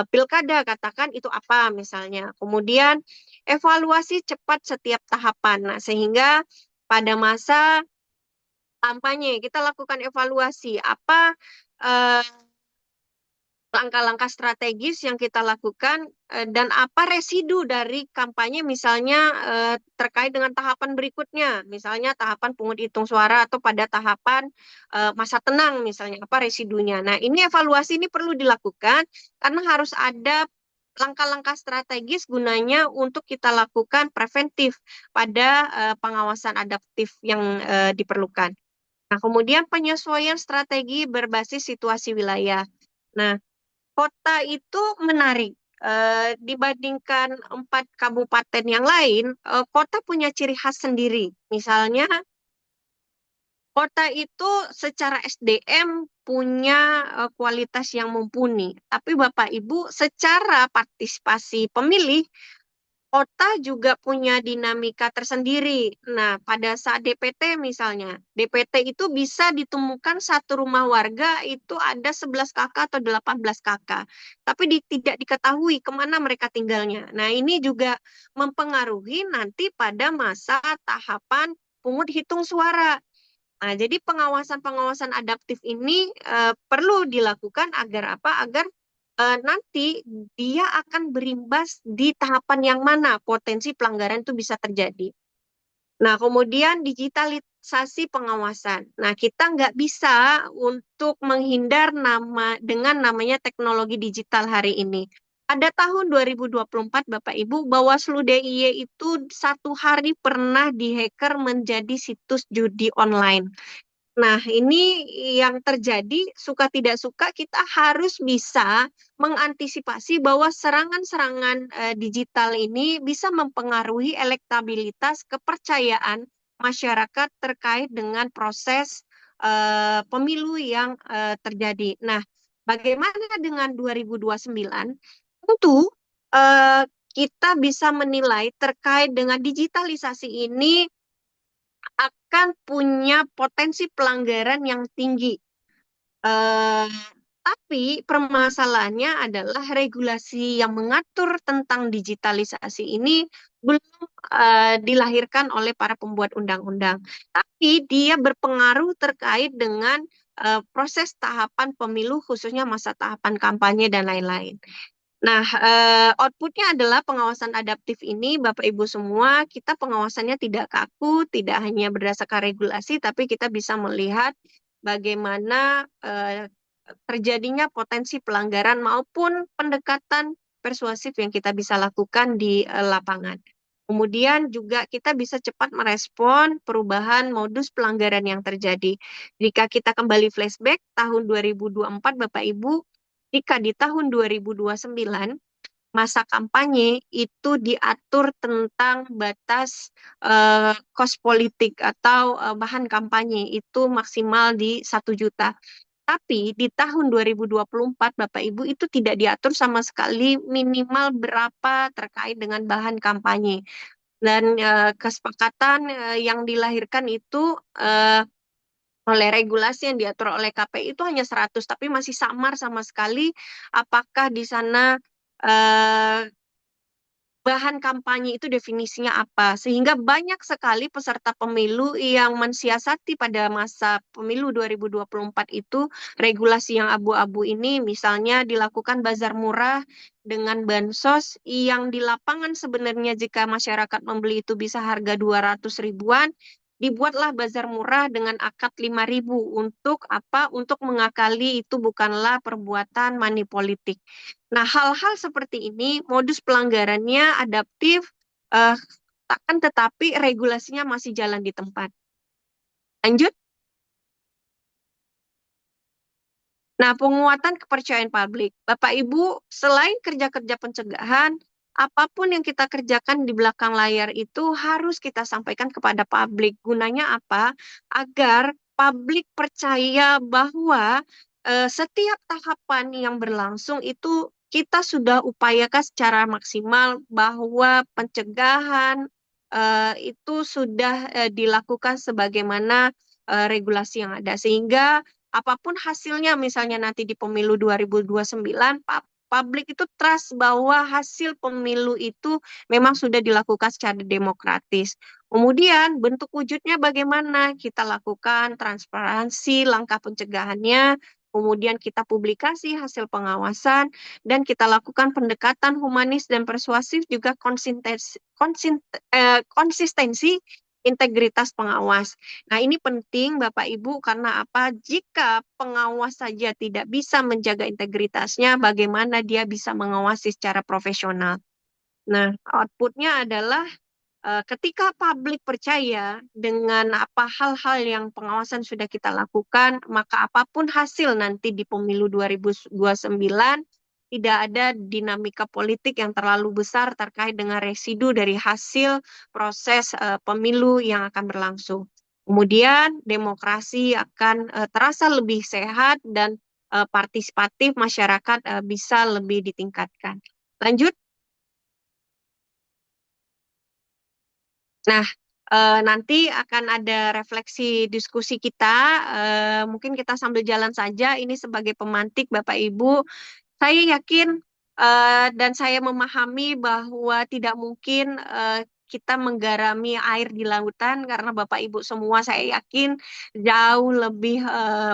pilkada, katakan itu apa misalnya. Kemudian evaluasi cepat setiap tahapan. Nah, sehingga pada masa kampanye kita lakukan evaluasi apa eh, langkah-langkah strategis yang kita lakukan dan apa residu dari kampanye misalnya terkait dengan tahapan berikutnya, misalnya tahapan pungut hitung suara atau pada tahapan masa tenang misalnya, apa residunya. Nah, ini evaluasi ini perlu dilakukan karena harus ada langkah-langkah strategis gunanya untuk kita lakukan preventif pada pengawasan adaptif yang diperlukan. Nah, kemudian penyesuaian strategi berbasis situasi wilayah. Nah, kota itu menarik. Dibandingkan 4 kabupaten yang lain, kota punya ciri khas sendiri. Misalnya, kota itu secara SDM punya kualitas yang mumpuni. Tapi Bapak Ibu, secara partisipasi pemilih, kota juga punya dinamika tersendiri. Nah, pada saat DPT misalnya, DPT itu bisa ditemukan satu rumah warga itu ada 11 kakak atau 18 kakak. Tapi tidak diketahui kemana mereka tinggalnya. Nah, ini juga mempengaruhi nanti pada masa tahapan pungut hitung suara. Nah, jadi pengawasan-pengawasan adaptif ini perlu dilakukan agar apa? Agar nanti dia akan berimbas di tahapan yang mana potensi pelanggaran itu bisa terjadi. Nah, kemudian digitalisasi pengawasan. Nah, kita nggak bisa untuk menghindar dengan namanya teknologi digital hari ini. Pada tahun 2024, Bapak Ibu, Bawaslu DIY itu satu hari pernah dihacker menjadi situs judi online. Nah, ini yang terjadi, suka tidak suka kita harus bisa mengantisipasi bahwa serangan-serangan digital ini bisa mempengaruhi elektabilitas kepercayaan masyarakat terkait dengan proses pemilu yang terjadi. Nah, bagaimana dengan 2029? Tentu kita bisa menilai terkait dengan digitalisasi ini akan punya potensi pelanggaran yang tinggi. Eh, tapi permasalahannya adalah regulasi yang mengatur tentang digitalisasi ini belum dilahirkan oleh para pembuat undang-undang. Tapi dia berpengaruh terkait dengan proses tahapan pemilu, khususnya masa tahapan kampanye dan lain-lain. Nah, outputnya adalah pengawasan adaptif ini, Bapak Ibu semua, kita pengawasannya tidak kaku, tidak hanya berdasarkan regulasi, tapi kita bisa melihat bagaimana terjadinya potensi pelanggaran maupun pendekatan persuasif yang kita bisa lakukan di lapangan. Kemudian juga kita bisa cepat merespon perubahan modus pelanggaran yang terjadi. Jika kita kembali flashback tahun 2024, Bapak Ibu, jika di tahun 2029 masa kampanye itu diatur tentang batas kos politik atau bahan kampanye itu maksimal di 1 juta. Tapi di tahun 2024 Bapak Ibu itu tidak diatur sama sekali minimal berapa terkait dengan bahan kampanye. Dan kesepakatan yang dilahirkan itu oleh regulasi yang diatur oleh KPI itu hanya 100, tapi masih samar sama sekali apakah di sana bahan kampanye itu definisinya apa. Sehingga banyak sekali peserta pemilu yang mensiasati pada masa pemilu 2024 itu regulasi yang abu-abu ini, misalnya dilakukan bazar murah dengan bansos yang di lapangan sebenarnya jika masyarakat membeli itu bisa harga 200 ribuan, dibuatlah bazar murah dengan akad 5.000 untuk apa? Untuk mengakali itu bukanlah perbuatan money politik. Nah, hal-hal seperti ini modus pelanggarannya adaptif, akan tetapi regulasinya masih jalan di tempat. Lanjut. Nah, penguatan kepercayaan publik. Bapak Ibu, selain kerja-kerja pencegahan, apapun yang kita kerjakan di belakang layar itu harus kita sampaikan kepada publik. Gunanya apa? Agar publik percaya bahwa setiap tahapan yang berlangsung itu kita sudah upayakan secara maksimal bahwa pencegahan itu sudah dilakukan sebagaimana regulasi yang ada. Sehingga apapun hasilnya, misalnya nanti di pemilu 2029, publik itu trust bahwa hasil pemilu itu memang sudah dilakukan secara demokratis. Kemudian bentuk wujudnya bagaimana? Kita lakukan transparansi, langkah pencegahannya, kemudian kita publikasi hasil pengawasan, dan kita lakukan pendekatan humanis dan persuasif, juga konsistensi integritas pengawas. Nah, ini penting Bapak Ibu karena apa? Jika pengawas saja tidak bisa menjaga integritasnya, bagaimana dia bisa mengawasi secara profesional? Nah, outputnya adalah ketika publik percaya dengan apa hal-hal yang pengawasan sudah kita lakukan, maka apapun hasil nanti di pemilu 2029, tidak ada dinamika politik yang terlalu besar terkait dengan residu dari hasil proses pemilu yang akan berlangsung. Kemudian demokrasi akan terasa lebih sehat dan partisipatif masyarakat bisa lebih ditingkatkan. Lanjut. Nah, nanti akan ada refleksi diskusi kita. Mungkin kita sambil jalan saja. Ini sebagai pemantik Bapak Ibu. Saya yakin dan saya memahami bahwa tidak mungkin kita menggarami air di lautan karena Bapak Ibu semua saya yakin jauh lebih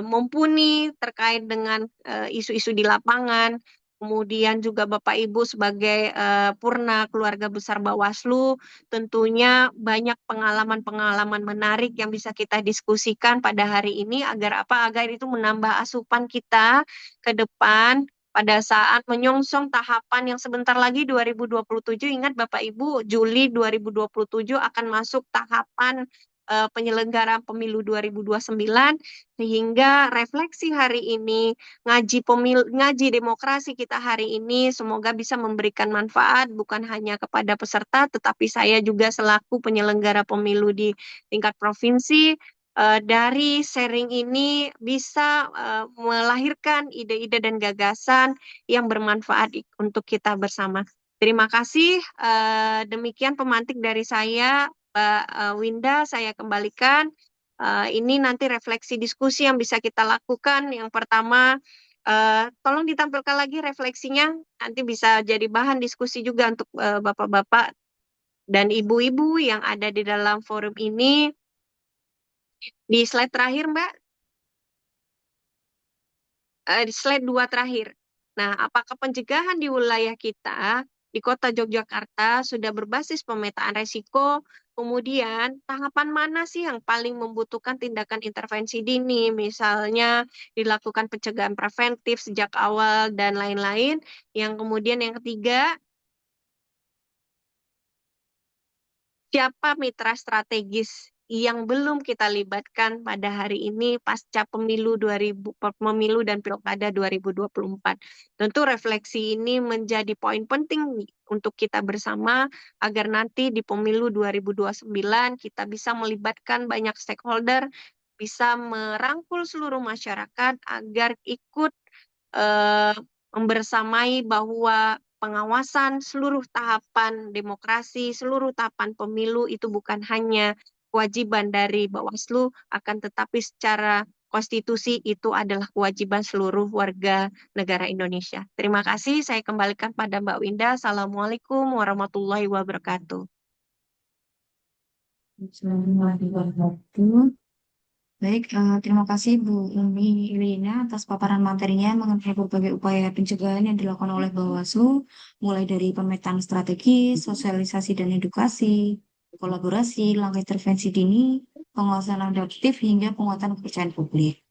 mumpuni terkait dengan isu-isu di lapangan. Kemudian juga Bapak Ibu sebagai purna keluarga besar Bawaslu tentunya banyak pengalaman-pengalaman menarik yang bisa kita diskusikan pada hari ini agar apa? Agar itu menambah asupan kita ke depan pada saat menyongsong tahapan yang sebentar lagi 2027. Ingat Bapak Ibu, Juli 2027 akan masuk tahapan penyelenggaraan pemilu 2029, sehingga refleksi hari ini, ngaji demokrasi kita hari ini semoga bisa memberikan manfaat bukan hanya kepada peserta, tetapi saya juga selaku penyelenggara pemilu di tingkat provinsi, dari sharing ini bisa melahirkan ide-ide dan gagasan yang bermanfaat untuk kita bersama. Terima kasih. Demikian pemantik dari saya, Mbak Winda, saya kembalikan. Ini nanti refleksi diskusi yang bisa kita lakukan. Yang pertama, tolong ditampilkan lagi refleksinya. Nanti bisa jadi bahan diskusi juga untuk bapak-bapak dan ibu-ibu yang ada di dalam forum ini. Di slide terakhir, Mbak. Di slide 2 terakhir. Nah, apakah pencegahan di wilayah kita di kota Yogyakarta sudah berbasis pemetaan resiko? Kemudian, tahapan mana sih yang paling membutuhkan tindakan intervensi dini? Misalnya, dilakukan pencegahan preventif sejak awal dan lain-lain. Yang kemudian yang ketiga, siapa mitra strategis yang belum kita libatkan pada hari ini pasca pemilu dan pilkada 2024. Tentu refleksi ini menjadi poin penting untuk kita bersama agar nanti di pemilu 2029 kita bisa melibatkan banyak stakeholder, bisa merangkul seluruh masyarakat agar ikut membersamai bahwa pengawasan seluruh tahapan demokrasi, seluruh tahapan pemilu itu bukan hanya kewajiban dari Bawaslu, akan tetapi secara konstitusi itu adalah kewajiban seluruh warga negara Indonesia. Terima kasih, saya kembalikan pada Mbak Winda. Assalamualaikum warahmatullahi wabarakatuh. Baik, terima kasih Bu Umi Lina atas paparan materinya mengenai berbagai upaya pencegahan yang dilakukan oleh Bawaslu, mulai dari pemetaan strategi, sosialisasi dan edukasi, kolaborasi, langkah intervensi dini, pengawasan adaptif, hingga penguatan kepercayaan publik.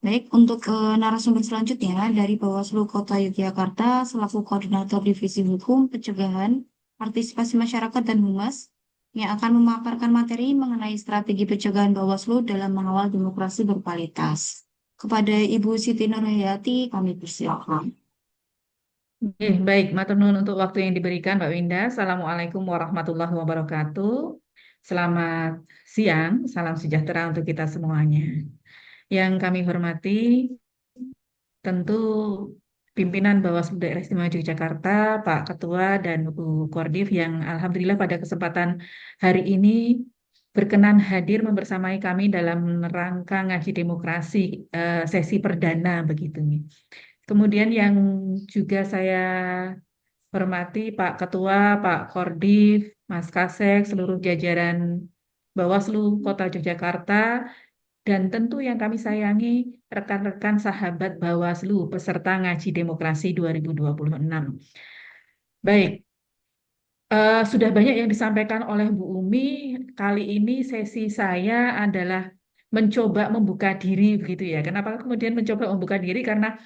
Baik, untuk narasumber selanjutnya dari Bawaslu Kota Yogyakarta selaku Koordinator Divisi Hukum, Pencegahan, Partisipasi Masyarakat dan Humas, yang akan memaparkan materi mengenai strategi pencegahan Bawaslu dalam mengawal demokrasi berkualitas. Kepada Ibu Siti Nurhayati, kami persilakan. Baik, matur nuwun untuk waktu yang diberikan, Mbak Winda. Assalamualaikum warahmatullahi wabarakatuh. Selamat siang, salam sejahtera untuk kita semuanya. Yang kami hormati tentu pimpinan Bawaslu Daerah Istimewa Yogyakarta, Pak Ketua dan Bu Kordif yang alhamdulillah pada kesempatan hari ini berkenan hadir membersamai kami dalam rangka ngaji demokrasi sesi perdana begitu nih. Kemudian yang juga saya hormati Pak Ketua, Pak Kordif, Mas Kasek, seluruh jajaran Bawaslu Kota Yogyakarta, dan tentu yang kami sayangi rekan-rekan sahabat Bawaslu peserta ngaji demokrasi 2026. Baik, sudah banyak yang disampaikan oleh Bu Umi. Kali ini sesi saya adalah mencoba membuka diri begitu ya. Kenapa kemudian mencoba membuka diri? Karena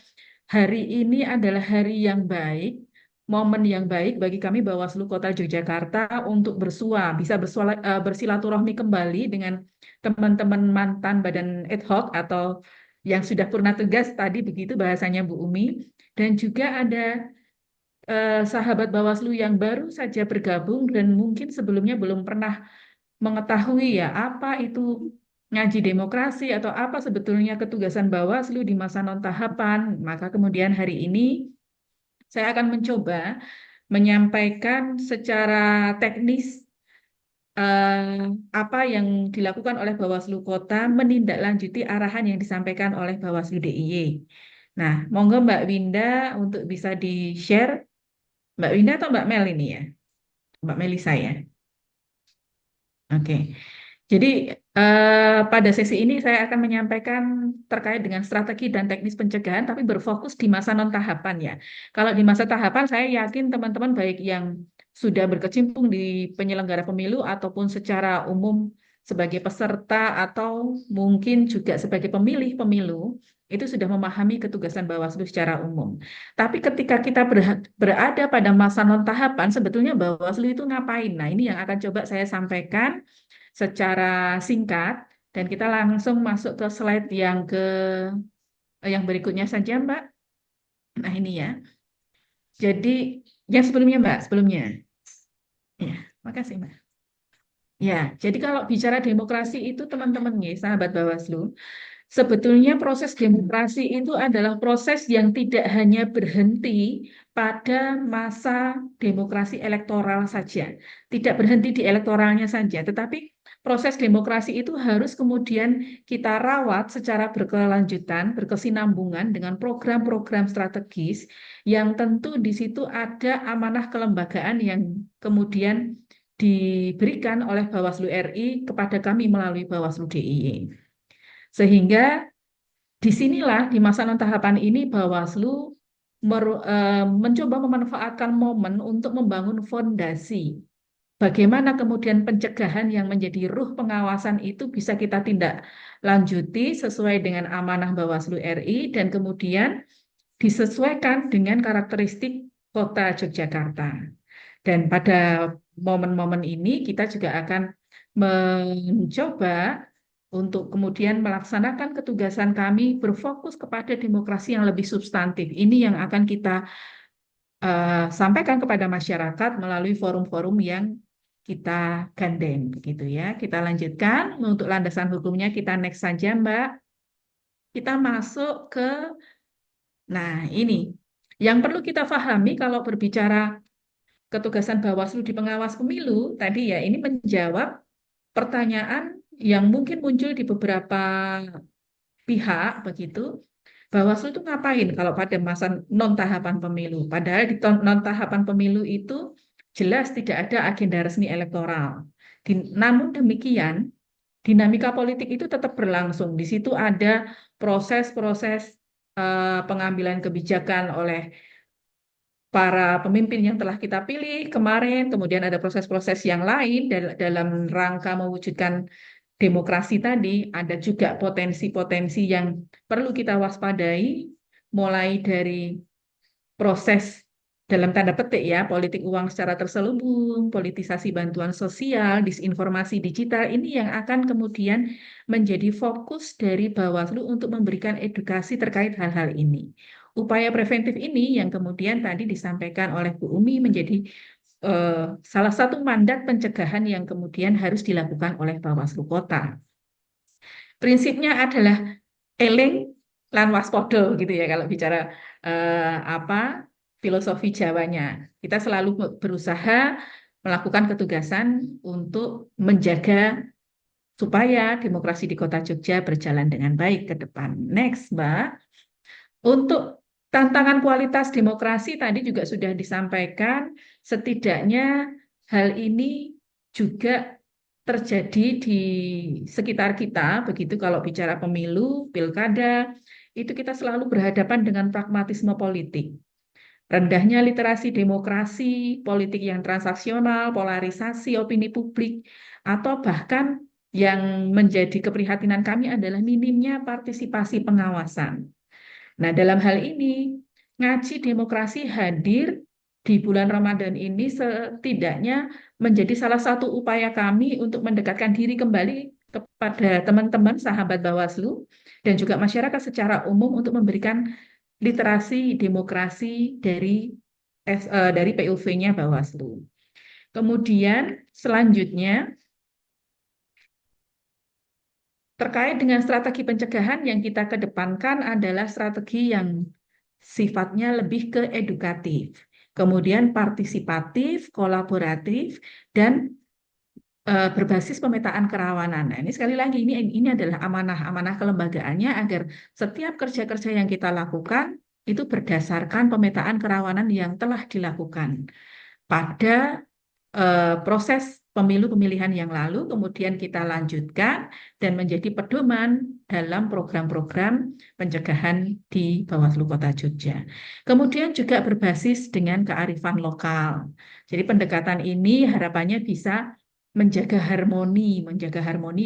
hari ini adalah hari yang baik, momen yang baik bagi kami Bawaslu Kota Yogyakarta untuk bisa bersilaturahmi kembali dengan teman-teman mantan Badan Ad Hoc atau yang sudah purna tugas tadi begitu bahasanya Bu Umi, dan juga ada sahabat Bawaslu yang baru saja bergabung dan mungkin sebelumnya belum pernah mengetahui ya apa itu ngaji demokrasi atau apa sebetulnya ketugasan Bawaslu di masa non-tahapan. Maka kemudian hari ini saya akan mencoba menyampaikan secara teknis apa yang dilakukan oleh Bawaslu Kota menindaklanjuti arahan yang disampaikan oleh Bawaslu DIY. Nah, monggo Mbak Winda untuk bisa di-share. Mbak Winda atau Mbak Mel ini ya? Mbak Melisa ya? Oke. Jadi pada sesi ini saya akan menyampaikan terkait dengan strategi dan teknis pencegahan, tapi berfokus di masa non-tahapan ya. Kalau di masa tahapan, saya yakin teman-teman baik yang sudah berkecimpung di penyelenggara pemilu ataupun secara umum sebagai peserta atau mungkin juga sebagai pemilih pemilu, itu sudah memahami ketugasan Bawaslu secara umum. Tapi ketika kita berada pada masa non-tahapan, sebetulnya Bawaslu itu ngapain? Nah, ini yang akan coba saya sampaikan secara singkat dan kita langsung masuk ke slide yang berikutnya saja, Mbak. Nah, ini ya. Jadi yang sebelumnya, Mbak, sebelumnya. Ya, makasih, Mbak. Ya, jadi kalau bicara demokrasi itu teman-teman nih, sahabat Bawaslu, sebetulnya proses demokrasi itu adalah proses yang tidak hanya berhenti pada masa demokrasi elektoral saja. Tidak berhenti di elektoralnya saja, tetapi proses demokrasi itu harus kemudian kita rawat secara berkelanjutan, berkesinambungan dengan program-program strategis yang tentu di situ ada amanah kelembagaan yang kemudian diberikan oleh Bawaslu RI kepada kami melalui Bawaslu DIY. Sehingga disinilah di masa non-tahapan ini Bawaslu mencoba memanfaatkan momen untuk membangun fondasi. Bagaimana kemudian pencegahan yang menjadi ruh pengawasan itu bisa kita tindak lanjuti sesuai dengan amanah Bawaslu RI dan kemudian disesuaikan dengan karakteristik Kota Yogyakarta. Dan pada momen-momen ini kita juga akan mencoba untuk kemudian melaksanakan ketugasan kami berfokus kepada demokrasi yang lebih substantif. Ini yang akan kita sampaikan kepada masyarakat melalui forum-forum yang kita gandeng, begitu ya. Kita lanjutkan untuk landasan hukumnya, kita next saja, Mbak. Kita masuk ke, nah ini yang perlu kita pahami kalau berbicara ketugasan Bawaslu di pengawas pemilu tadi ya, ini menjawab pertanyaan yang mungkin muncul di beberapa pihak begitu. Bawaslu itu ngapain kalau pada masa non-tahapan pemilu? Padahal di non-tahapan pemilu itu jelas tidak ada agenda resmi elektoral. Namun demikian, dinamika politik itu tetap berlangsung. Di situ ada proses-proses pengambilan kebijakan oleh para pemimpin yang telah kita pilih kemarin, kemudian ada proses-proses yang lain dalam rangka mewujudkan demokrasi tadi, ada juga potensi-potensi yang perlu kita waspadai, mulai dari proses dalam tanda petik ya, politik uang secara terselubung, politisasi bantuan sosial, disinformasi digital, ini yang akan kemudian menjadi fokus dari Bawaslu untuk memberikan edukasi terkait hal-hal ini. Upaya preventif ini yang kemudian tadi disampaikan oleh Bu Umi menjadi salah satu mandat pencegahan yang kemudian harus dilakukan oleh Bawaslu Kota. Prinsipnya adalah eling, lan waspodo gitu ya kalau bicara apa filosofi Jawanya. Kita selalu berusaha melakukan ketugasan untuk menjaga supaya demokrasi di Kota Jogja berjalan dengan baik ke depan. Next, Mbak. Untuk tantangan kualitas demokrasi tadi juga sudah disampaikan, setidaknya hal ini juga terjadi di sekitar kita, begitu kalau bicara pemilu, pilkada, itu kita selalu berhadapan dengan pragmatisme politik. Rendahnya literasi demokrasi, politik yang transaksional, polarisasi opini publik, atau bahkan yang menjadi keprihatinan kami adalah minimnya partisipasi pengawasan. Nah, dalam hal ini, ngaji demokrasi hadir di bulan Ramadan ini setidaknya menjadi salah satu upaya kami untuk mendekatkan diri kembali kepada teman-teman sahabat Bawaslu dan juga masyarakat secara umum untuk memberikan literasi demokrasi dari POV-nya Bawaslu. Kemudian selanjutnya terkait dengan strategi pencegahan yang kita kedepankan adalah strategi yang sifatnya lebih ke edukatif, kemudian partisipatif, kolaboratif, dan berbasis pemetaan kerawanan. Nah, ini sekali lagi ini adalah amanah-amanah kelembagaannya agar setiap kerja-kerja yang kita lakukan itu berdasarkan pemetaan kerawanan yang telah dilakukan pada proses pemilu pemilihan yang lalu, kemudian kita lanjutkan dan menjadi pedoman dalam program-program pencegahan di Bawaslu Kota Jogja. Kemudian juga berbasis dengan kearifan lokal. Jadi pendekatan ini harapannya bisa menjaga harmoni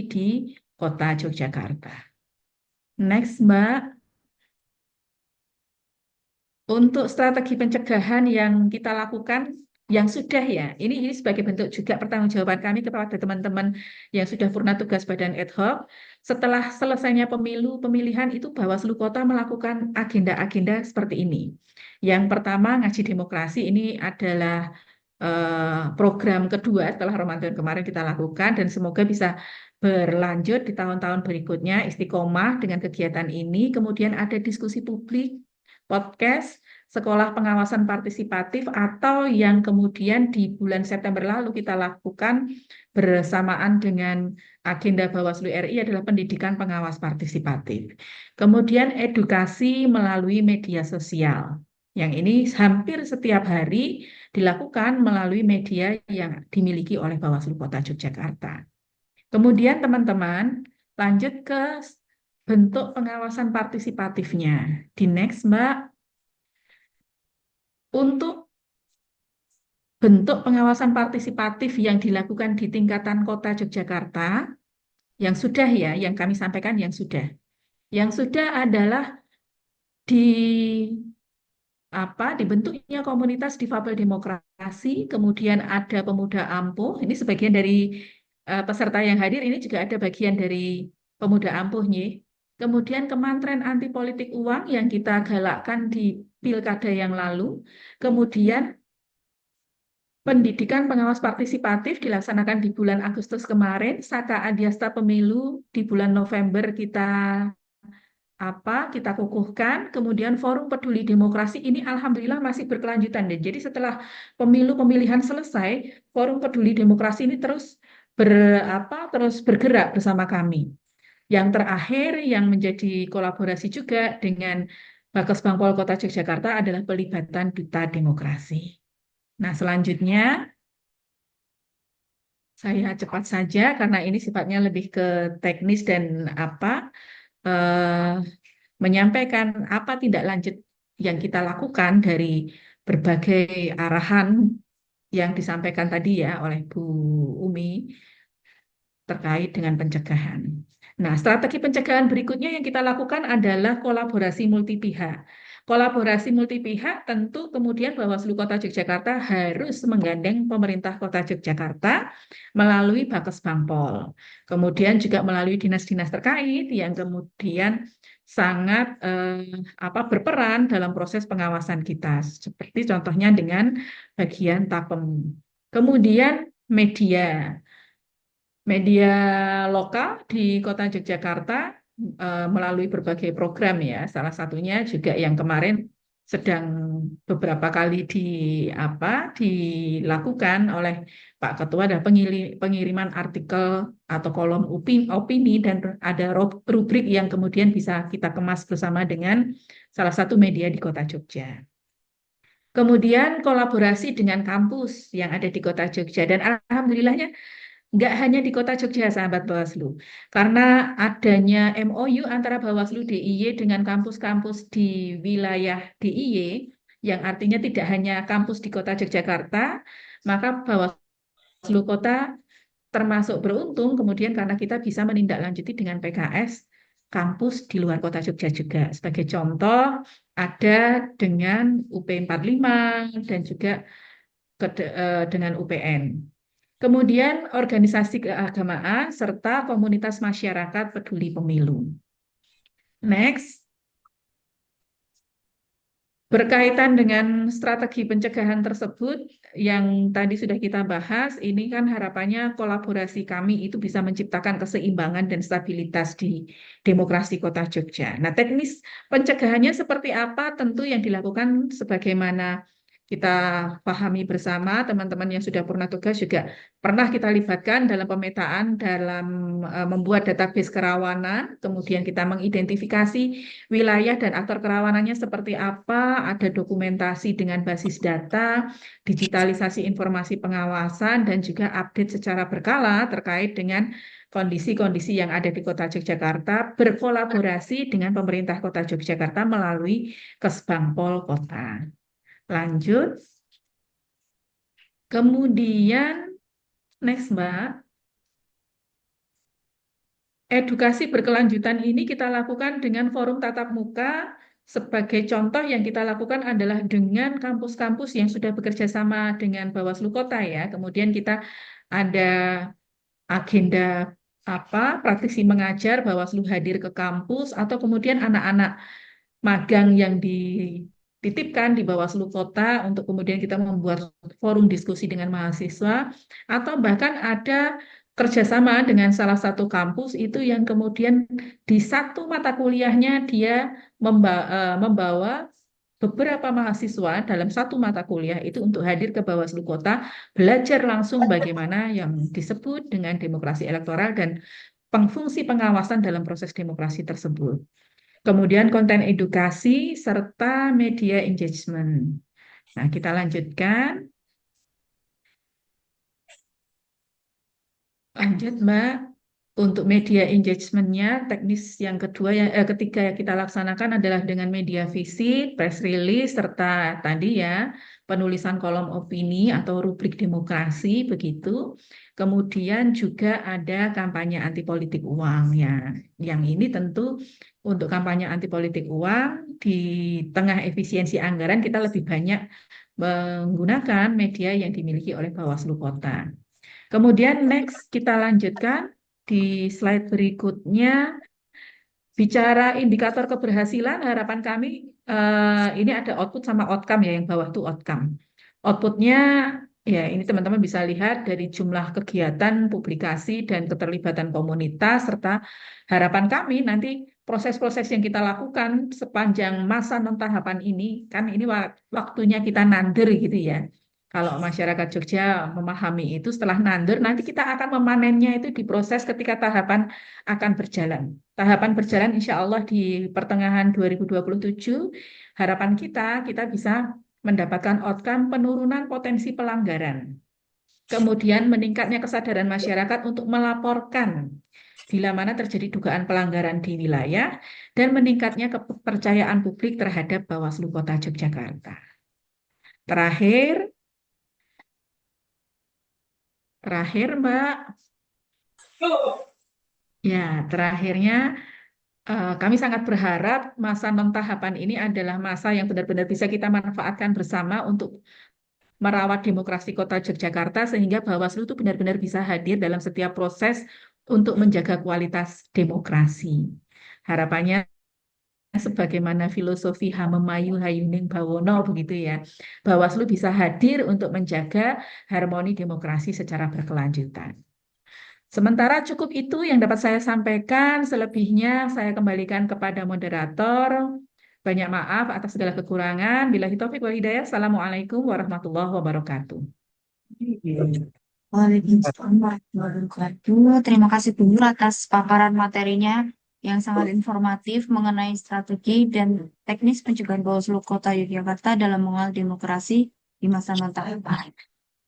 di Kota Yogyakarta. Next, Mbak. Untuk strategi pencegahan yang kita lakukan, yang sudah ya, ini sebagai bentuk juga pertanggungjawaban kami kepada teman-teman yang sudah purna tugas badan ad hoc. Setelah selesainya pemilihan itu Bawaslu Kota melakukan agenda-agenda seperti ini. Yang pertama, ngaji demokrasi ini adalah program kedua setelah Ramadan kemarin kita lakukan dan semoga bisa berlanjut di tahun-tahun berikutnya istiqomah dengan kegiatan ini. Kemudian ada diskusi publik, podcast, sekolah pengawasan partisipatif, atau yang kemudian di bulan September lalu kita lakukan bersamaan dengan agenda Bawaslu RI adalah pendidikan pengawas partisipatif. Kemudian edukasi melalui media sosial. Yang ini hampir setiap hari dilakukan melalui media yang dimiliki oleh Bawaslu Kota Yogyakarta. Kemudian teman-teman lanjut ke bentuk pengawasan partisipatifnya. Di next, Mbak. Untuk bentuk pengawasan partisipatif yang dilakukan di tingkatan Kota Yogyakarta, yang sudah ya, yang kami sampaikan yang sudah. Yang sudah adalah dibentuknya komunitas difabel demokrasi, kemudian ada pemuda ampuh, ini sebagian dari peserta yang hadir, ini juga ada bagian dari pemuda ampuhnya. Kemudian Kemantren Anti Politik Uang yang kita galakkan di pilkada yang lalu. Kemudian pendidikan pengawas partisipatif dilaksanakan di bulan Agustus kemarin, Saka Adiasta Pemilu di bulan November kita kukuhkan, kemudian Forum Peduli Demokrasi ini alhamdulillah masih berkelanjutan. Dan jadi setelah pemilu pemilihan selesai, Forum Peduli Demokrasi ini terus bergerak bersama kami. Yang terakhir yang menjadi kolaborasi juga dengan Bakes Bangpol Kota Yogyakarta adalah pelibatan Duta Demokrasi. Nah, selanjutnya saya cepat saja karena ini sifatnya lebih ke teknis dan menyampaikan apa tindak lanjut yang kita lakukan dari berbagai arahan yang disampaikan tadi ya oleh Bu Umi terkait dengan pencegahan. Nah, strategi pencegahan berikutnya yang kita lakukan adalah kolaborasi multipihak. Kolaborasi multipihak tentu kemudian Bawaslu Kota Yogyakarta harus menggandeng pemerintah Kota Yogyakarta melalui Bakes Bangpol. Kemudian juga melalui dinas-dinas terkait yang kemudian sangat berperan dalam proses pengawasan kita. Seperti contohnya dengan bagian TAPEM. Kemudian media lokal di Kota Yogyakarta melalui berbagai program ya. Salah satunya juga yang kemarin sedang beberapa kali dilakukan oleh Pak Ketua adalah pengiriman artikel atau kolom opini dan ada rubrik yang kemudian bisa kita kemas bersama dengan salah satu media di Kota Jogja. Kemudian kolaborasi dengan kampus yang ada di Kota Jogja dan alhamdulillahnya nggak hanya di Kota Jogja, sahabat Bawaslu, karena adanya MOU antara Bawaslu DIY dengan kampus-kampus di wilayah DIY, yang artinya tidak hanya kampus di Kota Yogyakarta, maka Bawaslu Kota termasuk beruntung kemudian karena kita bisa menindaklanjuti dengan PKS kampus di luar Kota Jogja juga. Sebagai contoh, ada dengan UP 45 dan juga dengan UPN. Kemudian organisasi keagamaan serta komunitas masyarakat peduli pemilu. Next. Berkaitan dengan strategi pencegahan tersebut yang tadi sudah kita bahas, ini kan harapannya kolaborasi kami itu bisa menciptakan keseimbangan dan stabilitas di demokrasi Kota Jogja. Nah, teknis pencegahannya seperti apa? Tentu yang dilakukan sebagaimana kita pahami bersama, teman-teman yang sudah pernah tugas juga pernah kita libatkan dalam pemetaan, dalam membuat database kerawanan, kemudian kita mengidentifikasi wilayah dan aktor kerawanannya seperti apa, ada dokumentasi dengan basis data, digitalisasi informasi pengawasan, dan juga update secara berkala terkait dengan kondisi-kondisi yang ada di Kota Yogyakarta, berkolaborasi dengan pemerintah Kota Yogyakarta melalui Kesbangpol Kota. Lanjut. Kemudian, next Mbak. Edukasi berkelanjutan ini kita lakukan dengan forum tatap muka. Sebagai contoh yang kita lakukan adalah dengan kampus-kampus yang sudah bekerja sama dengan Bawaslu Kota ya. Kemudian kita ada agenda praktisi mengajar, Bawaslu hadir ke kampus, atau kemudian anak-anak magang yang dititipkan di Bawaslu Kota untuk kemudian kita membuat forum diskusi dengan mahasiswa, atau bahkan ada kerjasama dengan salah satu kampus itu yang kemudian di satu mata kuliahnya dia membawa beberapa mahasiswa dalam satu mata kuliah itu untuk hadir ke Bawaslu Kota, belajar langsung bagaimana yang disebut dengan demokrasi elektoral dan fungsi pengawasan dalam proses demokrasi tersebut. Kemudian konten edukasi serta media engagement. Nah, kita lanjutkan. Lanjut, Mbak. Untuk media engagement-nya, teknis yang ketiga yang kita laksanakan adalah dengan media visit, press release, serta tadi ya, penulisan kolom opini atau rubrik demokrasi, begitu. Kemudian juga ada kampanye anti politik uang ya. Yang ini tentu untuk kampanye anti politik uang di tengah efisiensi anggaran kita lebih banyak menggunakan media yang dimiliki oleh Bawaslu Kota. Kemudian next kita lanjutkan di slide berikutnya. Bicara indikator keberhasilan, harapan kami ini ada output sama outcome ya, yang bawah itu outcome. Outputnya ya ini teman-teman bisa lihat dari jumlah kegiatan, publikasi, dan keterlibatan komunitas, serta harapan kami nanti proses-proses yang kita lakukan sepanjang masa non-tahapan ini, kan ini waktunya kita nander gitu ya. Kalau masyarakat Jogja memahami itu setelah nandur, nanti kita akan memanennya itu di proses ketika tahapan akan berjalan. Tahapan berjalan insya Allah di pertengahan 2027, harapan kita bisa mendapatkan outcome penurunan potensi pelanggaran. Kemudian meningkatnya kesadaran masyarakat untuk melaporkan bila mana terjadi dugaan pelanggaran di wilayah dan meningkatnya kepercayaan publik terhadap Bawaslu Kota Yogyakarta. Terakhir Mbak. Ya, terakhirnya kami sangat berharap masa non-tahapan ini adalah masa yang benar-benar bisa kita manfaatkan bersama untuk merawat demokrasi Kota Yogyakarta sehingga Bawaslu itu benar-benar bisa hadir dalam setiap proses untuk menjaga kualitas demokrasi. Harapannya sebagaimana filosofi Hamemayu Hayuning Bawono begitu ya, Bawaslu bisa hadir untuk menjaga harmoni demokrasi secara berkelanjutan. Sementara cukup itu yang dapat saya sampaikan, selebihnya saya kembalikan kepada moderator. Banyak maaf atas segala kekurangan. Billahi taufiq wal hidayah. Assalamualaikum warahmatullahi wabarakatuh. Waalaikumsalam warahmatullahi wabarakatuh. Terima kasih Bu Nur atas paparan materinya yang sangat informatif mengenai strategi dan teknis pencegahan Bawaslu Kota Yogyakarta dalam mengawal demokrasi di masa non-tahapan.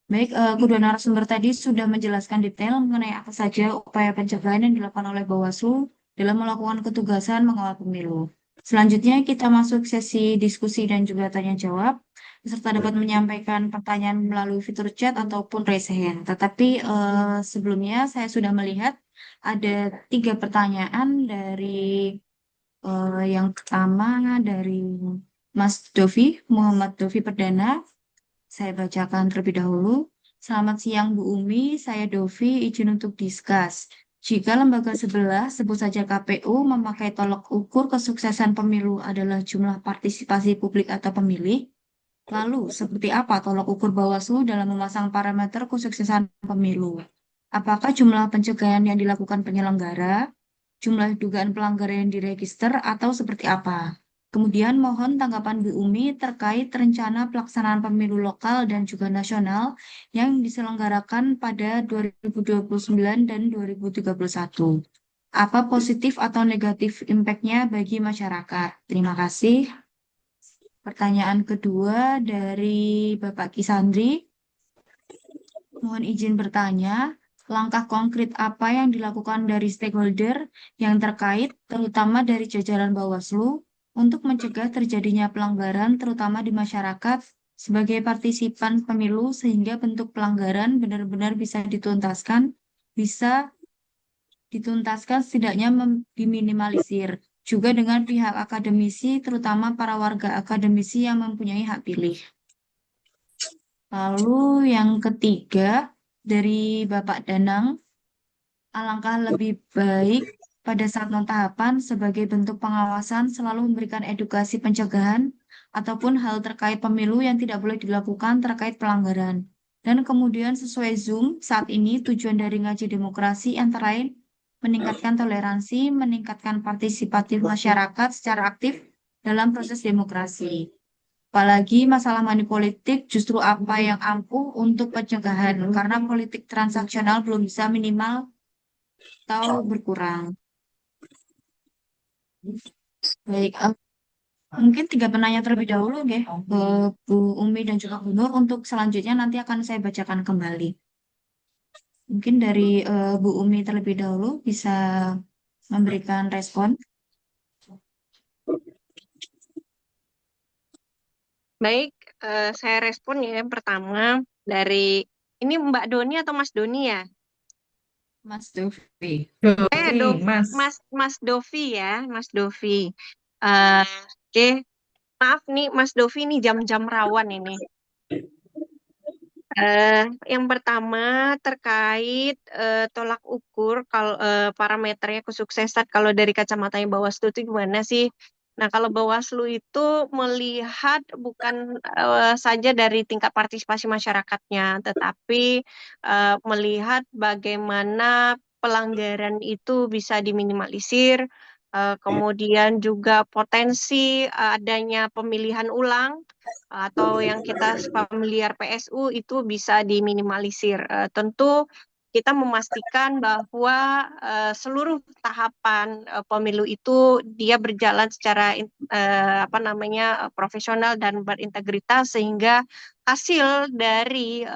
Baik, kedua narasumber tadi sudah menjelaskan detail mengenai apa saja upaya pencegahan yang dilakukan oleh Bawaslu dalam melakukan ketugasan mengawal pemilu. Selanjutnya kita masuk sesi diskusi dan juga tanya jawab. Peserta dapat menyampaikan pertanyaan melalui fitur chat ataupun raise hand. Tetapi sebelumnya saya sudah melihat ada 3 pertanyaan dari yang pertama dari Mas Dovi, Muhammad Dovi Perdana. Saya bacakan terlebih dahulu. Selamat siang Bu Umi, saya Dovi, izin untuk diskus. Jika lembaga sebelah, sebut saja KPU, memakai tolok ukur kesuksesan pemilu adalah jumlah partisipasi publik atau pemilih, lalu seperti apa tolok ukur Bawaslu dalam memasang parameter kesuksesan pemilu? Apakah jumlah pencegahan yang dilakukan penyelenggara, jumlah dugaan pelanggaran yang diregister, atau seperti apa? Kemudian mohon tanggapan Bu Umi terkait rencana pelaksanaan pemilu lokal dan juga nasional yang diselenggarakan pada 2029 dan 2031. Apa positif atau negatif impact-nya bagi masyarakat? Terima kasih. Pertanyaan kedua dari Bapak Kisandri. Mohon izin bertanya, langkah konkret apa yang dilakukan dari stakeholder yang terkait, terutama dari jajaran Bawaslu, untuk mencegah terjadinya pelanggaran, terutama di masyarakat, sebagai partisipan pemilu, sehingga bentuk pelanggaran benar-benar bisa dituntaskan setidaknya diminimalisir. Juga dengan pihak akademisi, terutama para warga akademisi yang mempunyai hak pilih. Lalu yang ketiga dari Bapak Danang, alangkah lebih baik pada saat non-tahapan sebagai bentuk pengawasan selalu memberikan edukasi pencegahan ataupun hal terkait pemilu yang tidak boleh dilakukan terkait pelanggaran. Dan kemudian sesuai Zoom, saat ini tujuan dari ngaji demokrasi antara lain meningkatkan toleransi, meningkatkan partisipatif masyarakat secara aktif dalam proses demokrasi. Apalagi masalah money politik justru apa yang ampuh untuk pencegahan, karena politik transaksional belum bisa minimal atau berkurang. Baik, mungkin 3 penanya terlebih dahulu, ya, Bu Umi dan juga Bu Nur. Untuk selanjutnya nanti akan saya bacakan kembali. Mungkin dari Bu Umi terlebih dahulu bisa memberikan respon. Baik, saya respon ya. Yang pertama dari ini Mbak Doni atau Mas Doni ya? Mas Dovi. Mas Dovi ya, Mas Dovi. Oke, maaf nih Mas Dovi, ini jam-jam rawan ini. Yang pertama terkait tolak ukur kalau parameternya kesuksesan kalau dari kacamatanya Bawaslu itu gimana sih? Nah, kalau Bawaslu itu melihat bukan saja dari tingkat partisipasi masyarakatnya, tetapi melihat bagaimana pelanggaran itu bisa diminimalisir, kemudian juga potensi adanya pemilihan ulang atau yang kita familiar PSU itu bisa diminimalisir. Tentu kita memastikan bahwa seluruh tahapan pemilu itu dia berjalan secara profesional dan berintegritas, sehingga hasil dari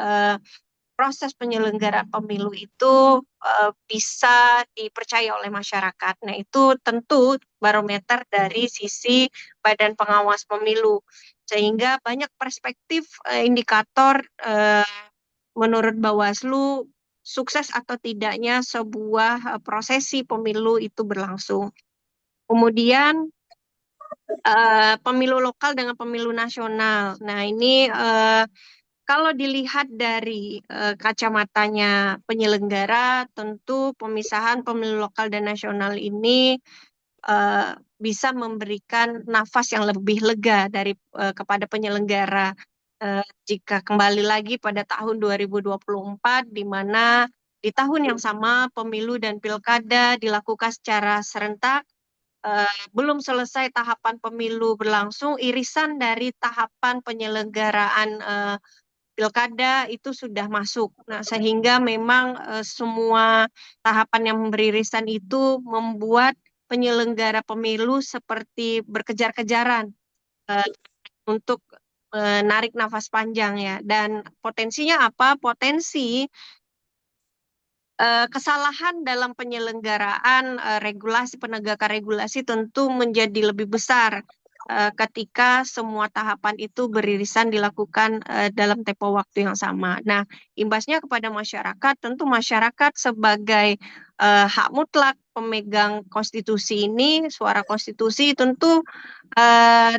proses penyelenggaraan pemilu itu bisa dipercaya oleh masyarakat. Nah, itu tentu barometer dari sisi Badan Pengawas Pemilu, sehingga banyak perspektif indikator menurut Bawaslu sukses atau tidaknya sebuah prosesi pemilu itu berlangsung. Kemudian pemilu lokal dengan pemilu nasional. Nah, ini kalau dilihat dari kacamatanya penyelenggara, tentu pemisahan pemilu lokal dan nasional ini bisa memberikan nafas yang lebih lega dari kepada penyelenggara. Jika kembali lagi pada tahun 2024, di mana Di tahun yang sama, pemilu dan pilkada dilakukan secara serentak. Belum selesai tahapan pemilu berlangsung, irisan dari tahapan penyelenggaraan pilkada itu sudah masuk. Nah, sehingga memang semua tahapan yang beririsan itu membuat penyelenggara pemilu seperti berkejar-kejaran untuk narik nafas panjang ya. Dan potensinya apa? Potensi kesalahan dalam penyelenggaraan regulasi, penegakan regulasi tentu menjadi lebih besar ketika semua tahapan itu beririsan dilakukan dalam tempo waktu yang sama. Nah, imbasnya kepada masyarakat, tentu masyarakat sebagai hak mutlak pemegang konstitusi ini, suara konstitusi, tentu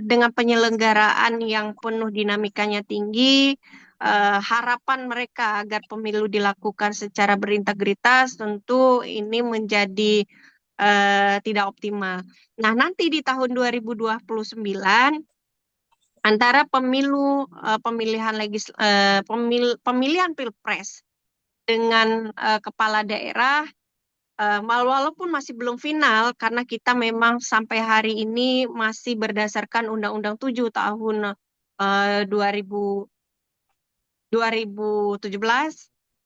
dengan penyelenggaraan yang penuh dinamikanya tinggi, harapan mereka agar pemilu dilakukan secara berintegritas tentu ini menjadi tidak optimal. Nah, nanti di tahun 2029 antara pemilihan pilpres dengan kepala daerah, walaupun masih belum final karena kita memang sampai hari ini masih berdasarkan Undang-Undang 7 tahun 2017.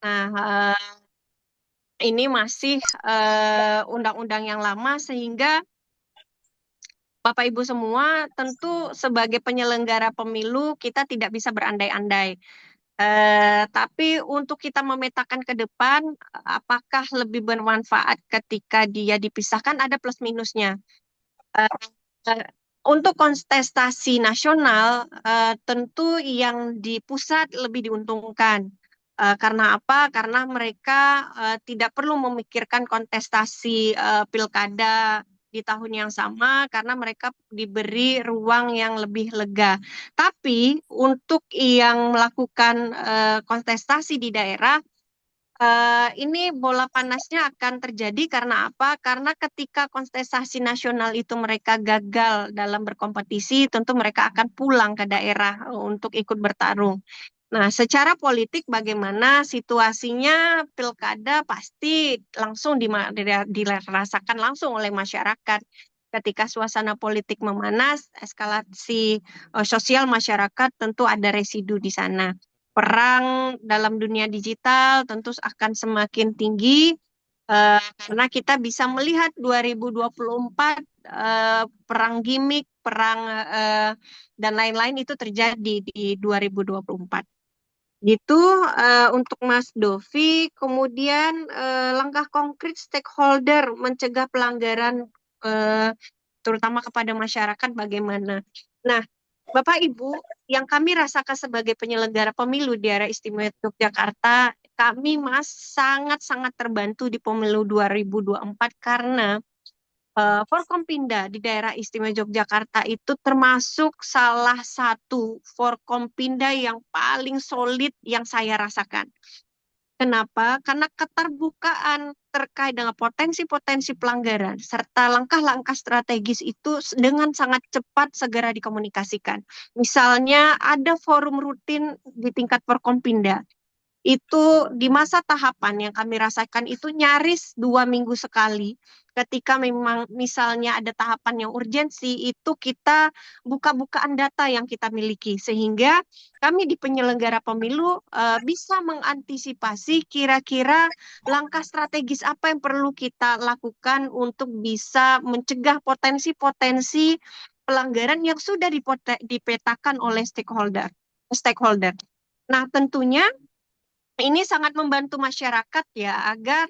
Nah, ini masih undang-undang yang lama sehingga Bapak Ibu semua tentu sebagai penyelenggara pemilu kita tidak bisa berandai-andai. Tapi untuk kita memetakan ke depan apakah lebih bermanfaat ketika dia dipisahkan, ada plus minusnya. Untuk kontestasi nasional, tentu yang di pusat lebih diuntungkan. Karena apa? Karena mereka tidak perlu memikirkan kontestasi pilkada di tahun yang sama karena mereka diberi ruang yang lebih lega. Tapi untuk yang melakukan kontestasi di daerah, ini bola panasnya akan terjadi karena apa? Karena ketika kontestasi nasional itu mereka gagal dalam berkompetisi, tentu mereka akan pulang ke daerah untuk ikut bertarung. Nah, secara politik bagaimana situasinya pilkada pasti langsung dirasakan langsung oleh masyarakat. Ketika suasana politik memanas, eskalasi sosial masyarakat tentu ada residu di sana. Perang dalam dunia digital tentu akan semakin tinggi karena kita bisa melihat 2024 perang gimmick, perang dan lain-lain itu terjadi di 2024. Gitu untuk Mas Dovi. Kemudian langkah konkret stakeholder mencegah pelanggaran terutama kepada masyarakat bagaimana. Nah, Bapak Ibu, yang kami rasakan sebagai penyelenggara pemilu di daerah istimewa Yogyakarta, kami sangat-sangat terbantu di pemilu 2024 karena Forkompinda di daerah istimewa Yogyakarta itu termasuk salah satu Forkompinda yang paling solid yang saya rasakan. Kenapa? Karena keterbukaan terkait dengan potensi-potensi pelanggaran serta langkah-langkah strategis itu dengan sangat cepat segera dikomunikasikan. Misalnya ada forum rutin di tingkat Forkompinda. Itu di masa tahapan yang kami rasakan itu nyaris 2 minggu sekali. Ketika memang misalnya ada tahapan yang urgensi, itu kita buka-bukaan data yang kita miliki. Sehingga kami di penyelenggara pemilu bisa mengantisipasi kira-kira langkah strategis apa yang perlu kita lakukan untuk bisa mencegah potensi-potensi pelanggaran yang sudah dipetakan oleh stakeholder. Nah, tentunya ini sangat membantu masyarakat ya agar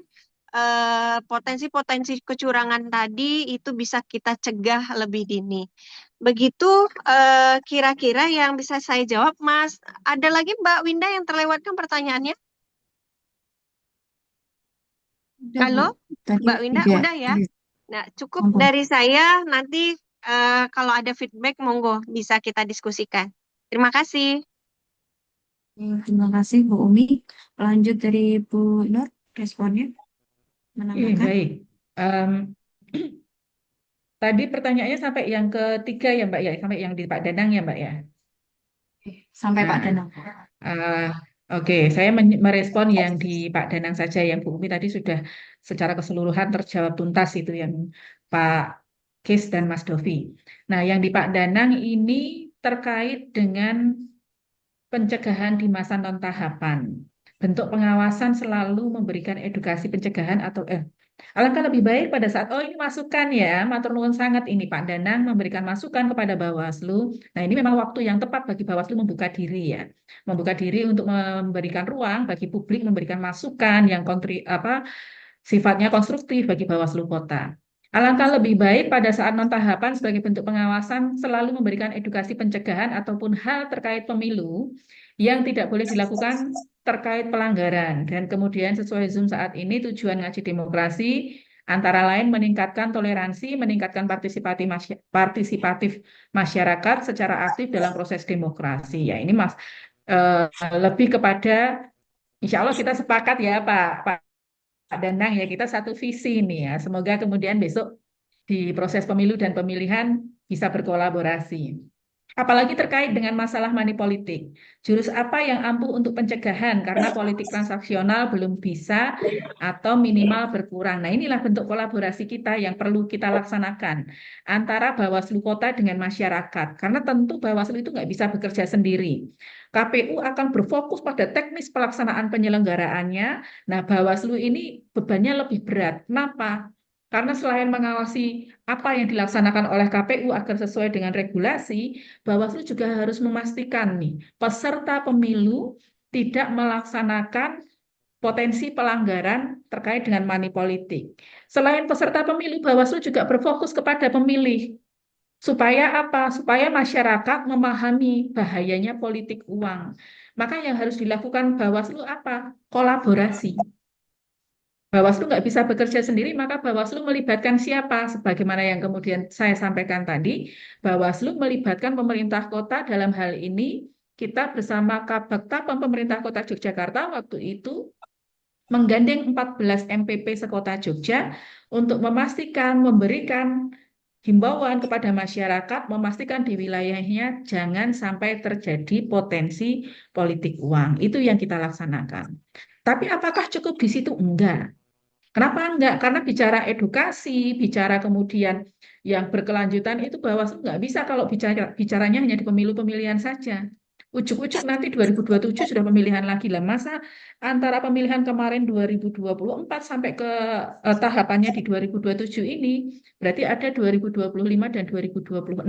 potensi-potensi kecurangan tadi itu bisa kita cegah lebih dini. Begitu kira-kira yang bisa saya jawab, Mas. Ada lagi Mbak Winda yang terlewatkan pertanyaannya? Udah, Bu. Halo, Tadi Mbak Winda, 3. udah ya? Iya. Nah, cukup Monggo. dari saya. Nanti kalau ada feedback, monggo bisa kita diskusikan. Terima kasih. Terima kasih Bu Umi. Lanjut dari Bu Nur, responnya menambahkan. Baik. Tadi pertanyaannya sampai yang ketiga ya Mbak ya, sampai yang di Pak Danang ya Mbak ya. Sampai Pak Nah, Danang. Oke, saya merespon yang di Pak Danang saja, yang Bu Umi tadi sudah secara keseluruhan terjawab tuntas itu yang Pak Kis dan Mas Dovi. Nah, yang di Pak Danang ini terkait dengan pencegahan di masa non-tahapan. Bentuk pengawasan selalu memberikan edukasi pencegahan atau alangkah lebih baik pada saat ini masukan ya, matur nuwun sangat ini Pak Danang memberikan masukan kepada Bawaslu. Nah, ini memang waktu yang tepat bagi Bawaslu membuka diri ya. Membuka diri untuk memberikan ruang bagi publik memberikan masukan yang sifatnya konstruktif bagi Bawaslu Kota. Alangkah lebih baik pada saat non-tahapan sebagai bentuk pengawasan selalu memberikan edukasi pencegahan ataupun hal terkait pemilu yang tidak boleh dilakukan terkait pelanggaran. Dan kemudian sesuai Zoom saat ini tujuan ngaji demokrasi antara lain meningkatkan toleransi, meningkatkan partisipatif masyarakat secara aktif dalam proses demokrasi. Ya ini Mas lebih kepada Insya Allah kita sepakat ya Pak Danang ya kita satu visi nih ya. Semoga kemudian besok di proses pemilu dan pemilihan bisa berkolaborasi. Apalagi terkait dengan masalah money politik. Jurus apa yang ampuh untuk pencegahan karena politik transaksional belum bisa atau minimal berkurang. Nah inilah bentuk kolaborasi kita yang perlu kita laksanakan antara Bawaslu Kota dengan masyarakat. Karena tentu Bawaslu itu nggak bisa bekerja sendiri. KPU akan berfokus pada teknis pelaksanaan penyelenggaraannya. Nah Bawaslu ini bebannya lebih berat. Kenapa? Karena selain mengawasi apa yang dilaksanakan oleh KPU agar sesuai dengan regulasi, Bawaslu juga harus memastikan nih, peserta pemilu tidak melaksanakan potensi pelanggaran terkait dengan money politik. Selain peserta pemilu, Bawaslu juga berfokus kepada pemilih. Supaya apa? Supaya masyarakat memahami bahayanya politik uang. Maka yang harus dilakukan Bawaslu apa? Kolaborasi. Bawaslu nggak bisa bekerja sendiri, maka Bawaslu melibatkan siapa? Sebagaimana yang kemudian saya sampaikan tadi, Bawaslu melibatkan pemerintah kota dalam hal ini, kita bersama Kabagtapem pemerintah kota Yogyakarta waktu itu menggandeng 14 MPP sekota Jogja untuk memastikan, memberikan himbauan kepada masyarakat, memastikan di wilayahnya jangan sampai terjadi potensi politik uang. Itu yang kita laksanakan. Tapi apakah cukup di situ? Enggak. Kenapa enggak? Karena bicara edukasi, bicara kemudian yang berkelanjutan itu Bawaslu nggak bisa kalau bicaranya hanya di pemilu pemilihan saja. Ujuk-ujuk nanti 2027 sudah pemilihan lagi lah. Masa antara pemilihan kemarin 2024 sampai ke tahapannya di 2027 ini, berarti ada 2025 dan 2026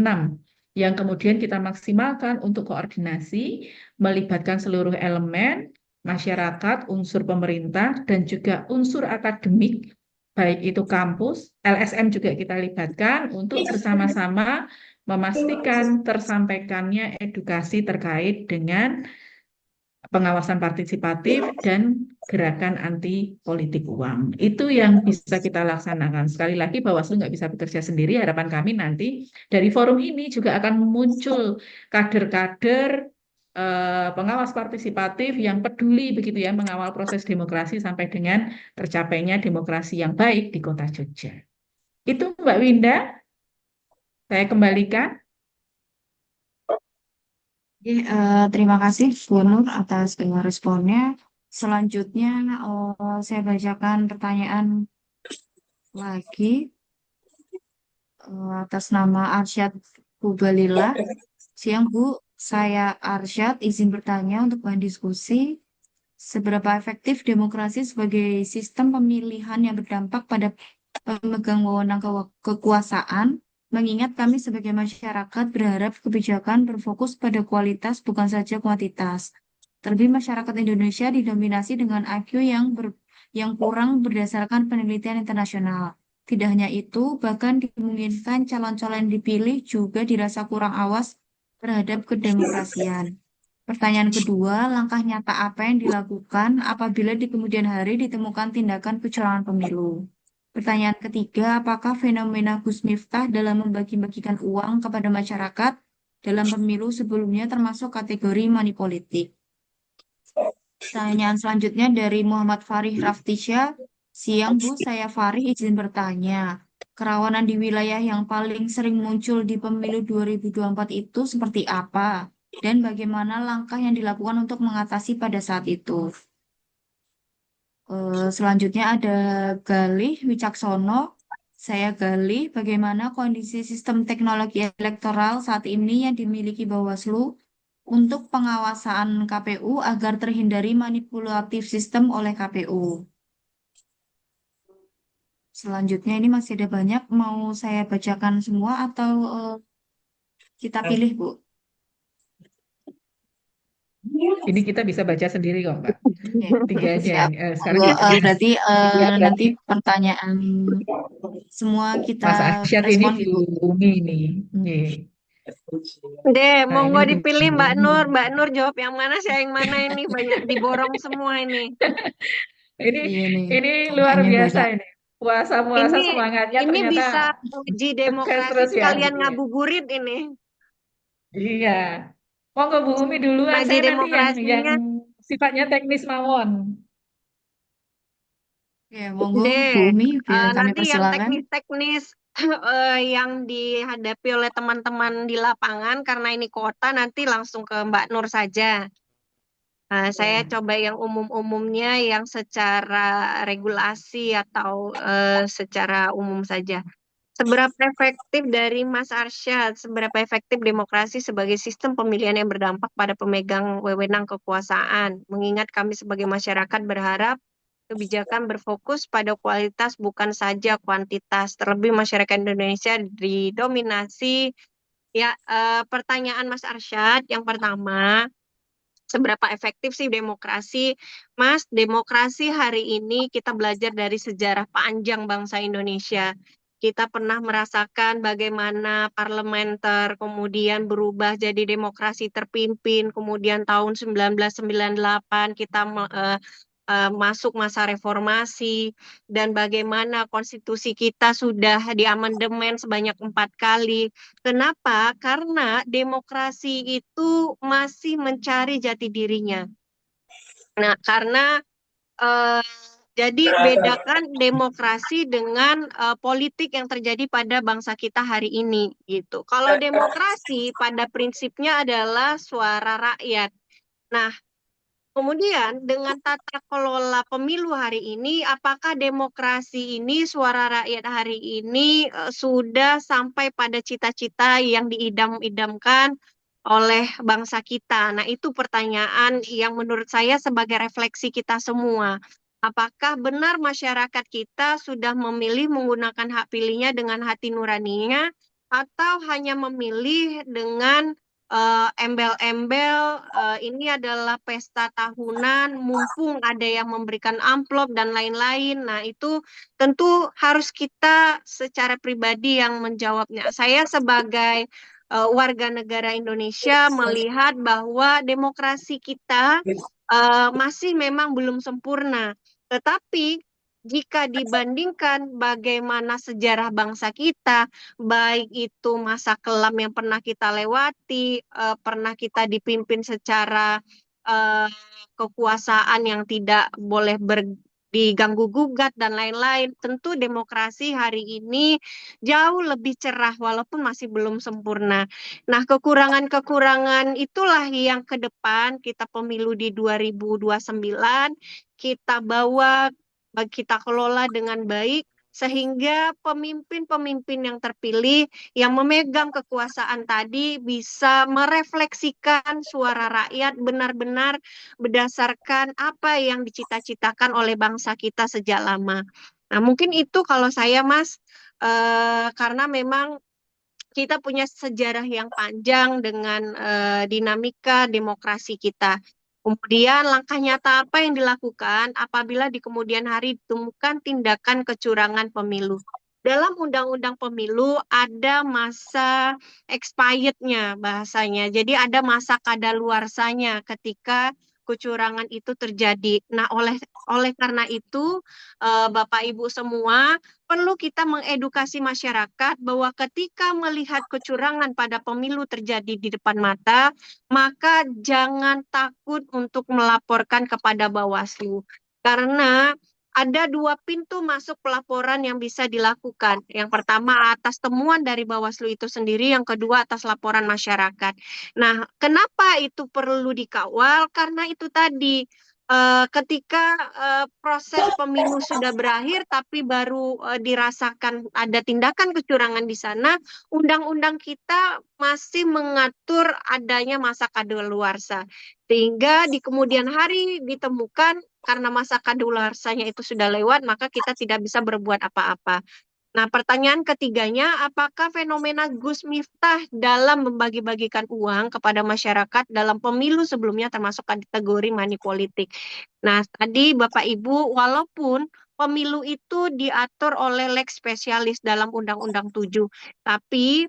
yang kemudian kita maksimalkan untuk koordinasi, melibatkan seluruh elemen, masyarakat, unsur pemerintah, dan juga unsur akademik, baik itu kampus, LSM juga kita libatkan untuk bersama-sama memastikan tersampaikannya edukasi terkait dengan pengawasan partisipatif dan gerakan anti politik uang. Itu yang bisa kita laksanakan. Sekali lagi, Bawaslu nggak bisa bekerja sendiri. Harapan kami nanti dari forum ini juga akan muncul kader-kader pengawas partisipatif yang peduli begitu ya mengawal proses demokrasi sampai dengan tercapainya demokrasi yang baik di Kota Jogja. Itu Mbak Winda, saya kembalikan. Terima kasih Bu Nur atas responnya. Selanjutnya saya bacakan pertanyaan lagi atas nama Arsyad Bubalila. Siang Bu, saya Arsyad izin bertanya untuk bahan diskusi. Seberapa efektif demokrasi sebagai sistem pemilihan yang berdampak pada pemegang wewenang kekuasaan, mengingat kami sebagai masyarakat berharap kebijakan berfokus pada kualitas bukan saja kuantitas. Terlebih masyarakat Indonesia didominasi dengan IQ yang kurang berdasarkan penelitian internasional. Tidak hanya itu, bahkan dimungkinkan calon-calon yang dipilih juga dirasa kurang awas terhadap kedemokrasian. Pertanyaan kedua, langkah nyata apa yang dilakukan apabila di kemudian hari ditemukan tindakan kecurangan pemilu? Pertanyaan ketiga, apakah fenomena Gus Miftah dalam membagi-bagikan uang kepada masyarakat dalam pemilu sebelumnya termasuk kategori money politik? Pertanyaan selanjutnya dari Muhammad Farih Raftisya. Siang Bu, saya Farih izin bertanya. Kerawanan di wilayah yang paling sering muncul di pemilu 2024 itu seperti apa? dan bagaimana langkah yang dilakukan untuk mengatasi pada saat itu. Selanjutnya ada Galih Wicaksono. Saya gali bagaimana kondisi sistem teknologi elektoral saat ini yang dimiliki Bawaslu untuk pengawasan KPU agar terhindari manipulatif sistem oleh KPU. Selanjutnya ini masih ada banyak, mau saya bacakan semua atau kita pilih, Bu? Ini kita bisa baca sendiri kok, Mbak. Oke, Tiga aja. siap. Sekarang Monggo, kita berarti tiga nanti berarti pertanyaan semua kita Mas Arsyad ini respon, Bu Bu. Umi ini. Nih. Deh, Nah, ini monggo Bu dipilih Mbak Umi. Nur. Mbak Nur jawab yang mana, saya yang mana ini. Banyak diborong semua ini. Ini Iya nih, ini luar kontennya biasa banyak. ini. Puasa-puasa Ini semangatnya ini ternyata bisa uji sukses demokrasi terus ya. sekalian ngabuburit ini. Iya. Monggo Bu Umi duluan, Uji saya nanti yang demokrasinya. sifatnya teknis mawon. Ya, monggo Bu Deh, Umi, kami nanti yang persilakan. teknis-teknis yang dihadapi oleh teman-teman di lapangan karena ini kota nanti langsung ke Mbak Nur saja. Saya Ya. coba yang umum-umumnya yang secara regulasi atau secara umum saja. Seberapa efektif dari Mas Arsyad, seberapa efektif demokrasi sebagai sistem pemilihan yang berdampak pada pemegang wewenang kekuasaan? Mengingat kami sebagai masyarakat berharap kebijakan berfokus pada kualitas bukan saja kuantitas. Terlebih masyarakat Indonesia didominasi. Ya, pertanyaan Mas Arsyad yang pertama, seberapa efektif sih demokrasi? Mas, demokrasi hari ini kita belajar dari sejarah panjang bangsa Indonesia. Kita pernah merasakan bagaimana parlementer kemudian berubah jadi demokrasi terpimpin, kemudian tahun 1998 kita masuk masa reformasi, dan bagaimana konstitusi kita sudah diamandemen sebanyak 4 kali. Kenapa? Karena demokrasi itu masih mencari jati dirinya. Nah, karena eh, jadi bedakan demokrasi dengan politik yang terjadi pada bangsa kita hari ini gitu. Kalau demokrasi pada prinsipnya adalah suara rakyat. Nah, kemudian dengan tata kelola pemilu hari ini, apakah demokrasi ini, suara rakyat hari ini sudah sampai pada cita-cita yang diidam-idamkan oleh bangsa kita? Nah, itu pertanyaan yang menurut saya sebagai refleksi kita semua. Apakah benar masyarakat kita sudah memilih menggunakan hak pilihnya dengan hati nuraninya, atau hanya memilih dengan embel-embel ini adalah pesta tahunan, mumpung ada yang memberikan amplop dan lain-lain. Nah, itu tentu harus kita secara pribadi yang menjawabnya. Saya sebagai warga negara Indonesia melihat bahwa demokrasi kita masih memang belum sempurna. Tetapi jika dibandingkan bagaimana sejarah bangsa kita, baik itu masa kelam yang pernah kita lewati, pernah kita dipimpin secara kekuasaan yang tidak boleh diganggu gugat dan lain-lain. Tentu demokrasi hari ini jauh lebih cerah walaupun masih belum sempurna. Nah, kekurangan-kekurangan itulah yang ke depan kita pemilu di 2029 kita bawa, kita kelola dengan baik sehingga pemimpin-pemimpin yang terpilih yang memegang kekuasaan tadi bisa merefleksikan suara rakyat benar-benar berdasarkan apa yang dicita-citakan oleh bangsa kita sejak lama. Nah, mungkin itu kalau saya, Mas, karena memang kita punya sejarah yang panjang dengan dinamika demokrasi kita. Kemudian langkah nyata apa yang dilakukan apabila di kemudian hari ditemukan tindakan kecurangan pemilu. Dalam Undang-Undang Pemilu ada masa expirednya bahasanya. Jadi ada masa kadaluarsanya ketika kecurangan itu terjadi. Nah, oleh karena itu Bapak Ibu semua perlu kita mengedukasi masyarakat bahwa ketika melihat kecurangan pada pemilu terjadi di depan mata, maka jangan takut untuk melaporkan kepada Bawaslu. Karena ada 2 pintu masuk pelaporan yang bisa dilakukan. Yang pertama atas temuan dari Bawaslu itu sendiri, yang kedua atas laporan masyarakat. Nah, kenapa itu perlu dikawal? Karena itu tadi, ketika proses pemilu sudah berakhir tapi baru dirasakan ada tindakan kecurangan di sana, undang-undang kita masih mengatur adanya masa kadaluarsa. Sehingga di kemudian hari ditemukan karena masa kadaluarsanya itu sudah lewat, maka kita tidak bisa berbuat apa-apa. Nah, pertanyaan ketiganya, apakah fenomena Gus Miftah dalam membagi-bagikan uang kepada masyarakat dalam pemilu sebelumnya termasuk kategori money politik? Nah, tadi Bapak Ibu, walaupun pemilu itu diatur oleh lex spesialis dalam Undang-Undang 7, tapi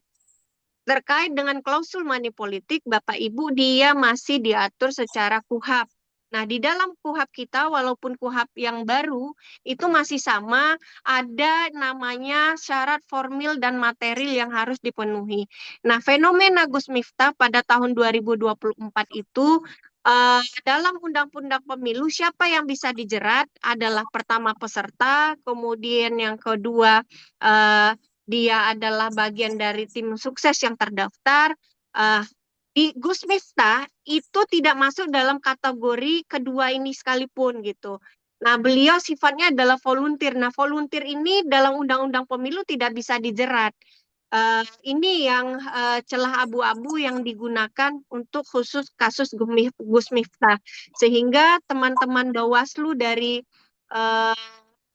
terkait dengan klausul money politik, Bapak Ibu, dia masih diatur secara KUHAP. Nah, di dalam KUHAP kita, walaupun KUHAP yang baru, itu masih sama, ada namanya syarat formil dan material yang harus dipenuhi. Nah, fenomena Gus Miftah pada tahun 2024 itu, dalam Undang-Undang Pemilu, siapa yang bisa dijerat adalah pertama peserta, kemudian yang kedua, dia adalah bagian dari tim sukses yang terdaftar. Di Gus Miftah itu tidak masuk dalam kategori kedua ini sekalipun gitu. Nah, beliau sifatnya adalah volunteer. Nah, volunteer ini dalam Undang-Undang Pemilu tidak bisa dijerat. Ini yang celah abu-abu yang digunakan untuk khusus kasus Gus Miftah. Sehingga teman-teman Bawaslu dari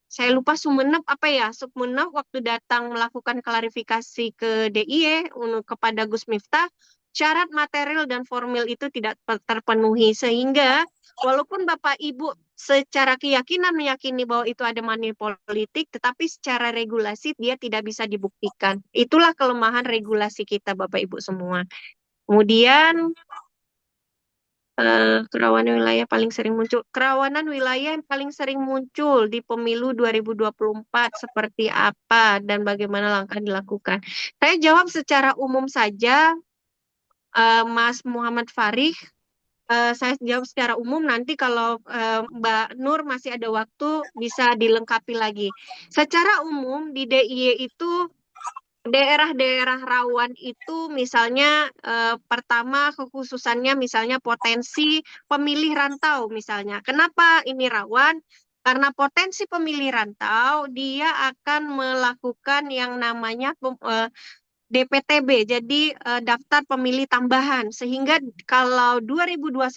saya lupa Sumeneb apa ya, Sumeneb waktu datang melakukan klarifikasi ke DIY kepada Gus Miftah, syarat material dan formil itu tidak terpenuhi. Sehingga walaupun Bapak Ibu secara keyakinan meyakini bahwa itu ada money politik, tetapi secara regulasi dia tidak bisa dibuktikan. Itulah kelemahan regulasi kita Bapak Ibu semua. Kemudian kerawanan wilayah paling sering muncul. Kerawanan wilayah yang paling sering muncul di pemilu 2024 seperti apa dan bagaimana langkah dilakukan? Saya jawab secara umum saja, Mas Muhammad Farih. Saya jawab secara umum, nanti kalau Mbak Nur masih ada waktu bisa dilengkapi lagi. Secara umum di DIY itu daerah-daerah rawan itu misalnya pertama kekhususannya misalnya potensi pemilih rantau misalnya. Kenapa ini rawan? Karena potensi pemilih rantau dia akan melakukan yang namanya DPTB, jadi daftar pemilih tambahan. Sehingga kalau 2024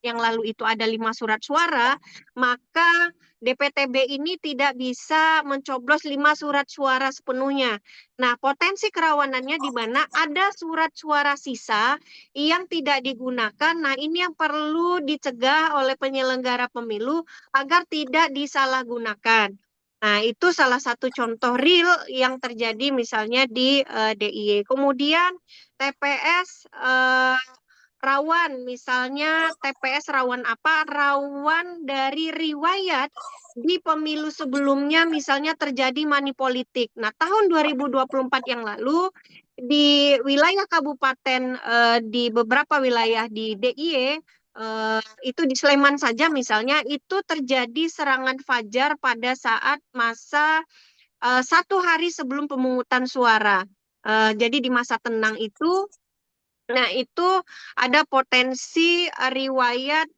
yang lalu itu ada 5 surat suara, maka DPTB ini tidak bisa mencoblos 5 surat suara sepenuhnya. Nah, potensi kerawanannya di mana ada surat suara sisa yang tidak digunakan. Nah, ini yang perlu dicegah oleh penyelenggara pemilu agar tidak disalahgunakan. Nah, itu salah satu contoh real yang terjadi misalnya di DIY. Kemudian TPS rawan, misalnya TPS rawan apa? Rawan dari riwayat di pemilu sebelumnya misalnya terjadi money politik. Nah, tahun 2024 yang lalu di wilayah kabupaten di beberapa wilayah di DIY itu di Sleman saja misalnya itu terjadi serangan fajar pada saat masa 1 hari sebelum pemungutan suara. Jadi di masa tenang itu, nah itu ada potensi riwayat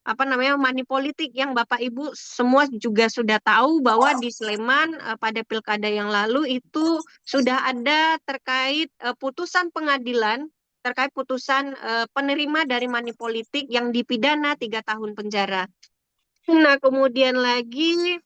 apa namanya money politik yang Bapak Ibu semua juga sudah tahu bahwa di Sleman pada pilkada yang lalu itu sudah ada terkait putusan pengadilan terkait putusan penerima dari money politik yang dipidana 3 tahun penjara. Nah, kemudian lagi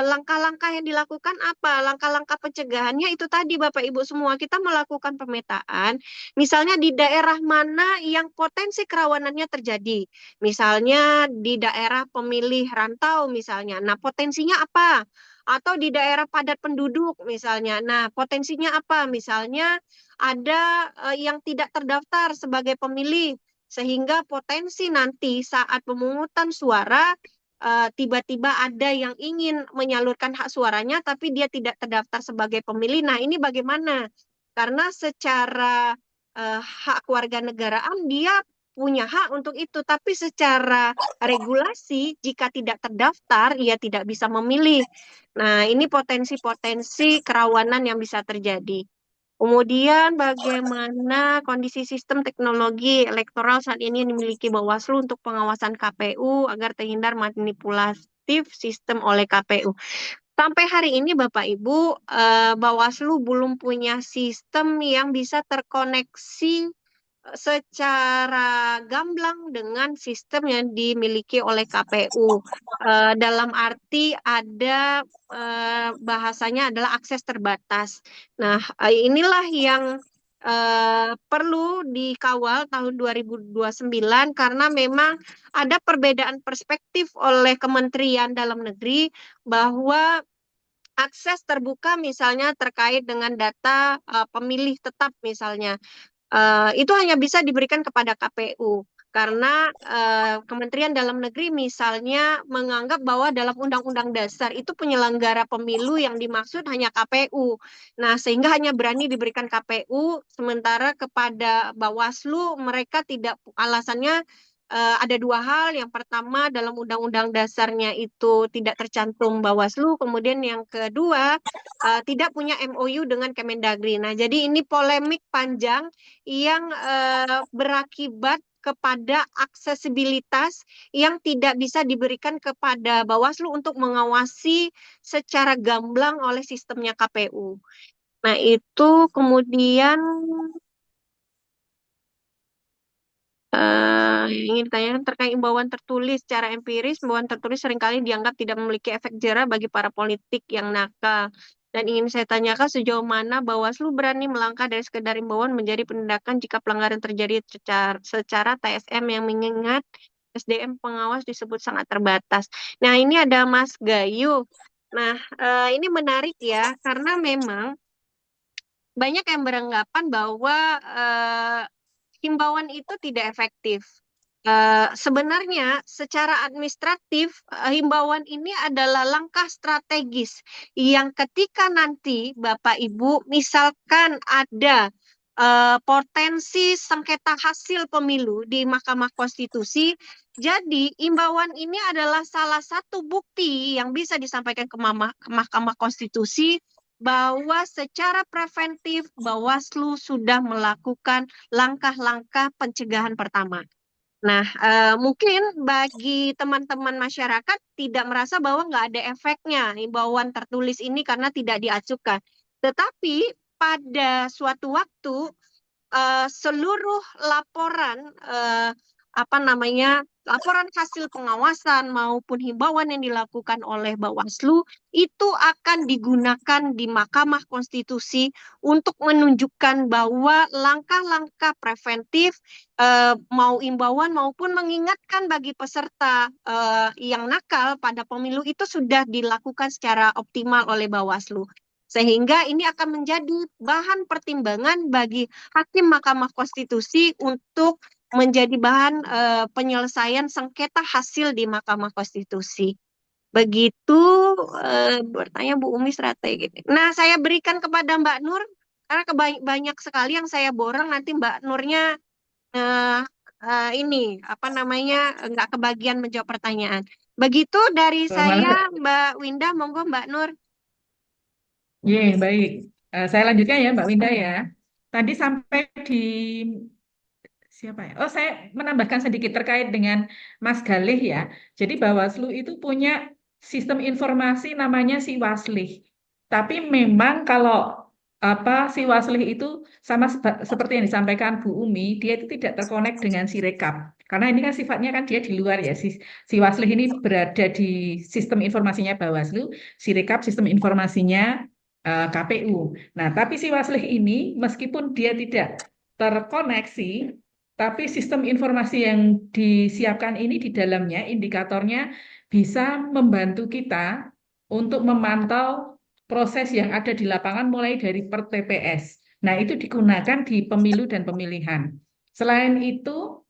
langkah-langkah yang dilakukan apa? Langkah-langkah pencegahannya itu tadi Bapak Ibu semua, kita melakukan pemetaan, misalnya di daerah mana yang potensi kerawanannya terjadi. Misalnya di daerah pemilih rantau misalnya. Nah, potensinya apa? Atau di daerah padat penduduk misalnya. Nah, potensinya apa? Misalnya ada yang tidak terdaftar sebagai pemilih, sehingga potensi nanti saat pemungutan suara tiba-tiba ada yang ingin menyalurkan hak suaranya tapi dia tidak terdaftar sebagai pemilih. Nah, ini bagaimana? Karena secara hak kewarganegaraan dia punya hak untuk itu, tapi secara regulasi jika tidak terdaftar ia tidak bisa memilih. Nah, ini potensi-potensi kerawanan yang bisa terjadi. Kemudian bagaimana kondisi sistem teknologi elektoral saat ini yang dimiliki Bawaslu untuk pengawasan KPU agar terhindar manipulatif sistem oleh KPU. Sampai hari ini Bapak Ibu, Bawaslu belum punya sistem yang bisa terkoneksi secara gamblang dengan sistem yang dimiliki oleh KPU. Dalam arti ada bahasanya adalah akses terbatas. Nah, inilah yang perlu dikawal tahun 2029 karena memang ada perbedaan perspektif oleh Kementerian Dalam Negeri bahwa akses terbuka misalnya terkait dengan data pemilih tetap misalnya itu hanya bisa diberikan kepada KPU karena Kementerian Dalam Negeri misalnya menganggap bahwa dalam Undang-Undang Dasar itu penyelenggara pemilu yang dimaksud hanya KPU. Nah, sehingga hanya berani diberikan KPU, sementara kepada Bawaslu mereka tidak, alasannya ada dua hal. Yang pertama, dalam Undang-Undang Dasarnya itu tidak tercantum Bawaslu, kemudian yang kedua tidak punya MOU dengan Kemendagri. Nah, jadi ini polemik panjang yang berakibat kepada aksesibilitas yang tidak bisa diberikan kepada Bawaslu untuk mengawasi secara gamblang oleh sistemnya KPU. Nah, itu kemudian yang ingin ditanyakan terkait imbauan tertulis secara empiris, imbauan tertulis seringkali dianggap tidak memiliki efek jera bagi para politik yang nakal. Dan ingin saya tanyakan sejauh mana Bawaslu berani melangkah dari sekedar imbauan menjadi penindakan jika pelanggaran terjadi secara TSM yang mengingat SDM pengawas disebut sangat terbatas. Nah, ini ada Mas Gayu. Nah, ini menarik ya, karena memang banyak yang beranggapan bahwa himbauan itu tidak efektif. Sebenarnya secara administratif himbauan ini adalah langkah strategis yang ketika nanti Bapak Ibu misalkan ada potensi sengketa hasil pemilu di Mahkamah Konstitusi, jadi himbauan ini adalah salah satu bukti yang bisa disampaikan ke Mahkamah Konstitusi bahwa secara preventif Bawaslu sudah melakukan langkah-langkah pencegahan pertama. Nah, mungkin bagi teman-teman masyarakat tidak merasa bahwa nggak ada efeknya himbauan tertulis ini karena tidak diacukan. Tetapi pada suatu waktu seluruh laporan laporan hasil pengawasan maupun himbauan yang dilakukan oleh Bawaslu itu akan digunakan di Mahkamah Konstitusi untuk menunjukkan bahwa langkah-langkah preventif mau imbauan maupun mengingatkan bagi peserta yang nakal pada pemilu itu sudah dilakukan secara optimal oleh Bawaslu. Sehingga ini akan menjadi bahan pertimbangan bagi hakim Mahkamah Konstitusi untuk menjadi bahan penyelesaian sengketa hasil di Mahkamah Konstitusi. Begitu bertanya Bu Umi strategi. Nah, saya berikan kepada Mbak Nur karena banyak sekali yang saya borong, nanti Mbak Nurnya ini nggak kebagian menjawab pertanyaan. Begitu dari saya, Mbak Winda, monggo Mbak Nur. Baik. Saya lanjutkan ya, Mbak Winda ya. Tadi sampai di siapa ya? Oh, saya menambahkan sedikit terkait dengan Mas Galih ya. Jadi Bawaslu itu punya sistem informasi namanya Siwaslih. Tapi memang kalau Siwaslih itu sama seperti yang disampaikan Bu Umi, dia itu tidak terkonek dengan Sirekap. Karena ini kan sifatnya kan dia di luar ya. Siwaslih ini berada di sistem informasinya Bawaslu, Sirekap sistem informasinya KPU. Nah, tapi Siwaslih ini meskipun dia tidak terkoneksi, tapi sistem informasi yang disiapkan ini di dalamnya, indikatornya bisa membantu kita untuk memantau proses yang ada di lapangan mulai dari per TPS. Nah, itu digunakan di pemilu dan pemilihan. Selain itu,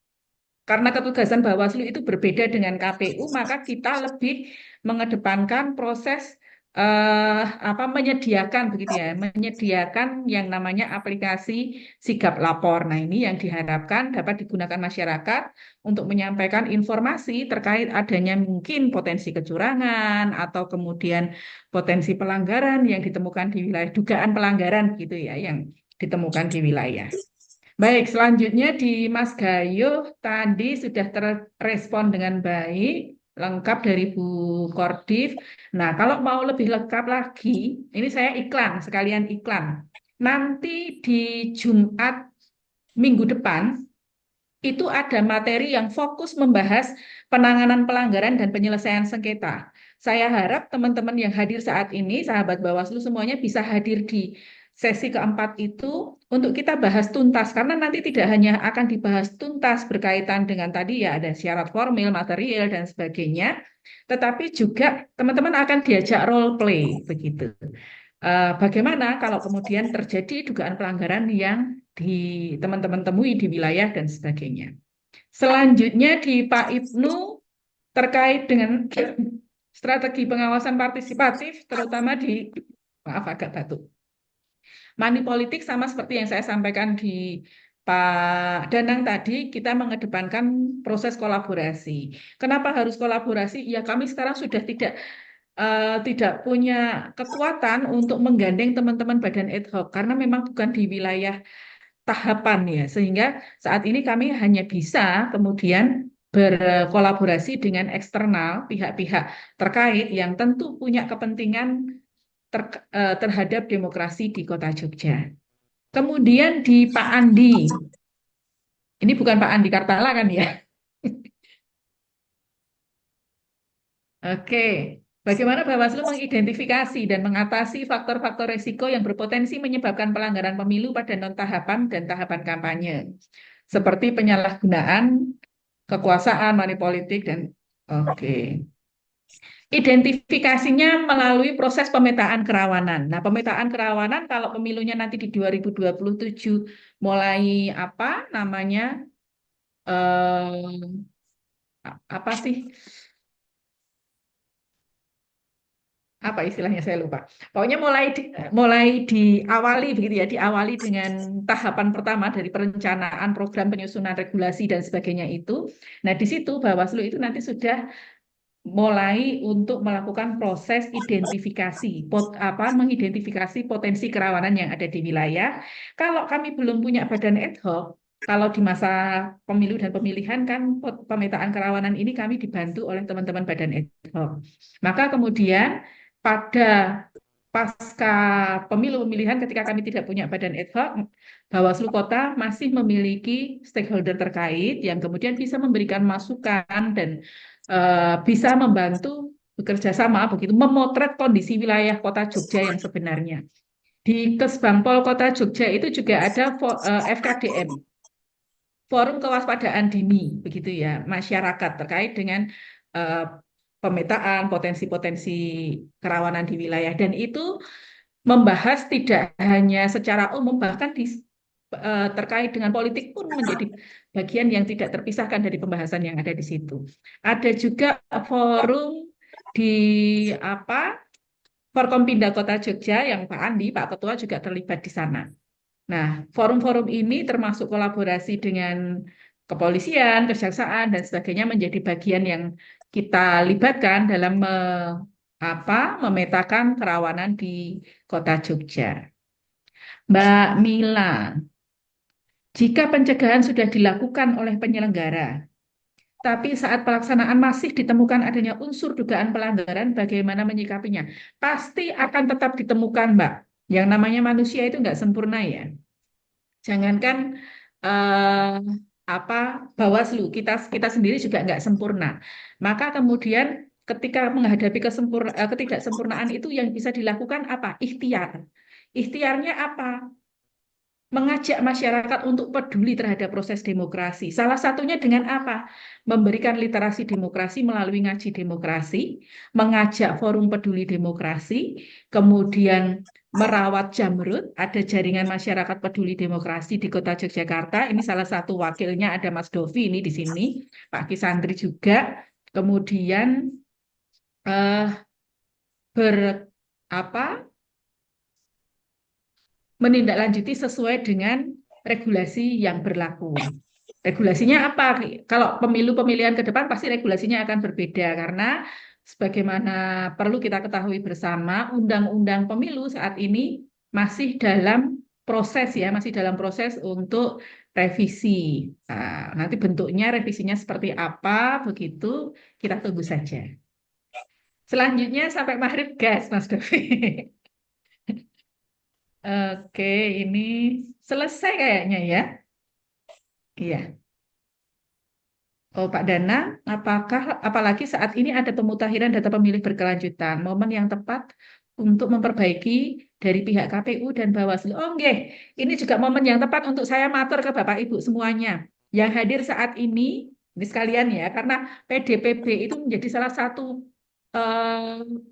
karena ketugasan Bawaslu itu berbeda dengan KPU, maka kita lebih mengedepankan proses menyediakan begitu ya, menyediakan yang namanya aplikasi sigap lapor. Nah, ini yang diharapkan dapat digunakan masyarakat untuk menyampaikan informasi terkait adanya mungkin potensi kecurangan atau kemudian potensi pelanggaran yang ditemukan di wilayah, dugaan pelanggaran gitu ya, yang ditemukan di wilayah. Baik, selanjutnya di Mas Gayo tadi sudah terrespon dengan baik, lengkap dari Bu Kordif. Nah, kalau mau lebih lengkap lagi, ini saya iklan, sekalian iklan. Nanti di Jumat minggu depan, itu ada materi yang fokus membahas penanganan pelanggaran dan penyelesaian sengketa. Saya harap teman-teman yang hadir saat ini, sahabat Bawaslu semuanya bisa hadir di sesi keempat itu untuk kita bahas tuntas, karena nanti tidak hanya akan dibahas tuntas berkaitan dengan tadi ya ada syarat formil, material, dan sebagainya, tetapi juga teman-teman akan diajak role play, begitu. Bagaimana kalau kemudian terjadi dugaan pelanggaran yang di teman-teman temui di wilayah dan sebagainya. Selanjutnya di Pak Ibnu terkait dengan strategi pengawasan partisipatif, terutama di, maaf agak batuk, money politik sama seperti yang saya sampaikan di Pak Danang tadi, kita mengedepankan proses kolaborasi. Kenapa harus kolaborasi? Ya kami sekarang sudah tidak punya kekuatan untuk menggandeng teman-teman badan ad hoc karena memang bukan di wilayah tahapan ya, sehingga saat ini kami hanya bisa kemudian berkolaborasi dengan eksternal pihak-pihak terkait yang tentu punya kepentingan terhadap demokrasi di Kota Jogja. Kemudian di Pak Andi, ini bukan Pak Andi Kartala kan ya? Oke, bagaimana Bawaslu mengidentifikasi dan mengatasi faktor-faktor risiko yang berpotensi menyebabkan pelanggaran pemilu pada non-tahapan dan tahapan kampanye, seperti penyalahgunaan kekuasaan, money politik, dan oke. Identifikasinya melalui proses pemetaan kerawanan. Nah, pemetaan kerawanan kalau pemilunya nanti di 2027 mulai apa namanya eh, apa sih? Apa istilahnya saya lupa. Pokoknya mulai diawali begitu ya, diawali dengan tahapan pertama dari perencanaan program penyusunan regulasi dan sebagainya itu. Nah, di situ Bawaslu itu nanti sudah mulai untuk melakukan proses identifikasi, mengidentifikasi potensi kerawanan yang ada di wilayah. Kalau kami belum punya badan ad hoc, kalau di masa pemilu dan pemilihan kan pemetaan kerawanan ini kami dibantu oleh teman-teman badan ad hoc. Maka kemudian pada pasca pemilu pemilihan ketika kami tidak punya badan ad hoc, Bawaslu Kota masih memiliki stakeholder terkait yang kemudian bisa memberikan masukan dan bisa membantu bekerja sama begitu memotret kondisi wilayah Kota Jogja yang sebenarnya. Di Kesbangpol Kota Jogja itu juga ada FKDM, Forum Kewaspadaan Dini, begitu ya, masyarakat terkait dengan eh, pemetaan potensi-potensi kerawanan di wilayah dan itu membahas tidak hanya secara umum bahkan terkait dengan politik pun menjadi bagian yang tidak terpisahkan dari pembahasan yang ada di situ. Ada juga forum di apa Forkompinda Kota Jogja yang Pak Andi, Pak Ketua juga terlibat di sana. Nah, forum-forum ini termasuk kolaborasi dengan kepolisian, kejaksaan, dan sebagainya menjadi bagian yang kita libatkan dalam memetakan kerawanan di Kota Jogja. Mbak Mila, jika pencegahan sudah dilakukan oleh penyelenggara, tapi saat pelaksanaan masih ditemukan adanya unsur dugaan pelanggaran, bagaimana menyikapinya? Pasti akan tetap ditemukan, Mbak. Yang namanya manusia itu nggak sempurna ya. Jangankan eh, Bawaslu, kita sendiri juga nggak sempurna. Maka kemudian ketika menghadapi ketidaksempurnaan itu yang bisa dilakukan apa? Ikhtiar. Ikhtiarnya apa? Mengajak masyarakat untuk peduli terhadap proses demokrasi. Salah satunya dengan apa? Memberikan literasi demokrasi melalui ngaji demokrasi, mengajak forum peduli demokrasi, kemudian merawat Jamrut, ada jaringan masyarakat peduli demokrasi di Kota Yogyakarta. Ini salah satu wakilnya ada Mas Dovi ini di sini, Pak Kisandri juga. Kemudian eh, apa menindaklanjuti sesuai dengan regulasi yang berlaku. Regulasinya apa? Kalau pemilu pemilihan ke depan pasti regulasinya akan berbeda karena sebagaimana perlu kita ketahui bersama, undang-undang pemilu saat ini masih dalam proses ya, masih dalam proses untuk revisi. Nah, nanti bentuknya revisinya seperti apa begitu kita tunggu saja. Selanjutnya sampai maghrib gas, Mas Dovi. Oke, ini selesai kayaknya ya. Iya. Oh, Pak Dana, apalagi saat ini ada pemutahiran data pemilih berkelanjutan, momen yang tepat untuk memperbaiki dari pihak KPU dan Bawaslu. Oh, nggih. Ini juga momen yang tepat untuk saya matur ke Bapak Ibu semuanya yang hadir saat ini sekalian ya, karena PDPB itu menjadi salah satu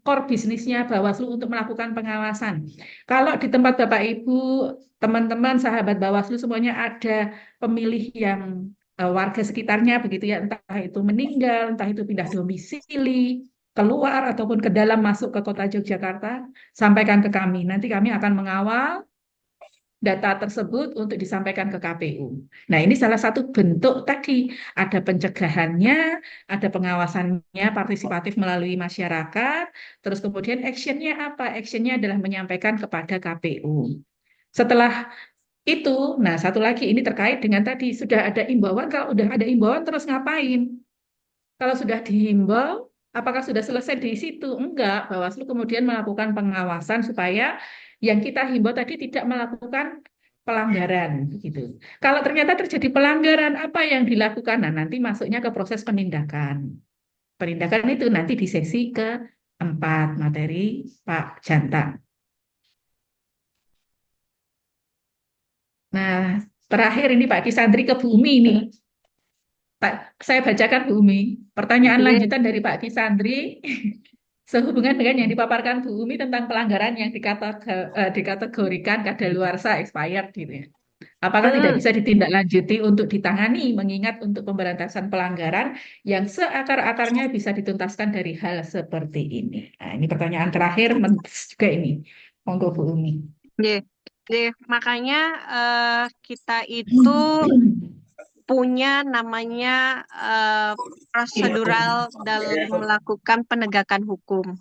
core bisnisnya Bawaslu untuk melakukan pengawasan. Kalau di tempat Bapak Ibu, teman-teman, sahabat Bawaslu semuanya ada pemilih yang warga sekitarnya begitu ya, entah itu meninggal, entah itu pindah domisili, keluar ataupun ke dalam masuk ke kota Yogyakarta, sampaikan ke kami. Nanti kami akan mengawal data tersebut untuk disampaikan ke KPU. Nah, ini salah satu bentuk tadi, ada pencegahannya, ada pengawasannya partisipatif melalui masyarakat, terus kemudian actionnya apa? Actionnya adalah menyampaikan kepada KPU. Setelah itu, nah satu lagi ini terkait dengan tadi, sudah ada imbauan, kalau udah ada imbauan terus ngapain? Kalau sudah dihimbau, apakah sudah selesai di situ? Enggak, Bawaslu kemudian melakukan pengawasan supaya yang kita himbau tadi tidak melakukan pelanggaran gitu. Kalau ternyata terjadi pelanggaran, apa yang dilakukan? Nah, nanti masuknya ke proses penindakan. Penindakan itu nanti di sesi keempat materi Pak Janta. Nah, terakhir ini Pak Kisandri ke bumi nih. Pak, saya bacakan Bu Umi. Pertanyaan Iya. lanjutan dari Pak Kisandri sehubungan dengan yang dipaparkan Bu Umi tentang pelanggaran yang dikategorikan kadaluarsa expired gitu ya. Apakah tidak Hmm. bisa ditindaklanjuti untuk ditangani mengingat untuk pemberantasan pelanggaran yang seakar-akarnya bisa dituntaskan dari hal seperti ini. Nah, ini pertanyaan terakhir juga ini. Monggo Bu Umi. Iya. Iya. Makanya kita itu punya namanya prosedural dalam melakukan penegakan hukum.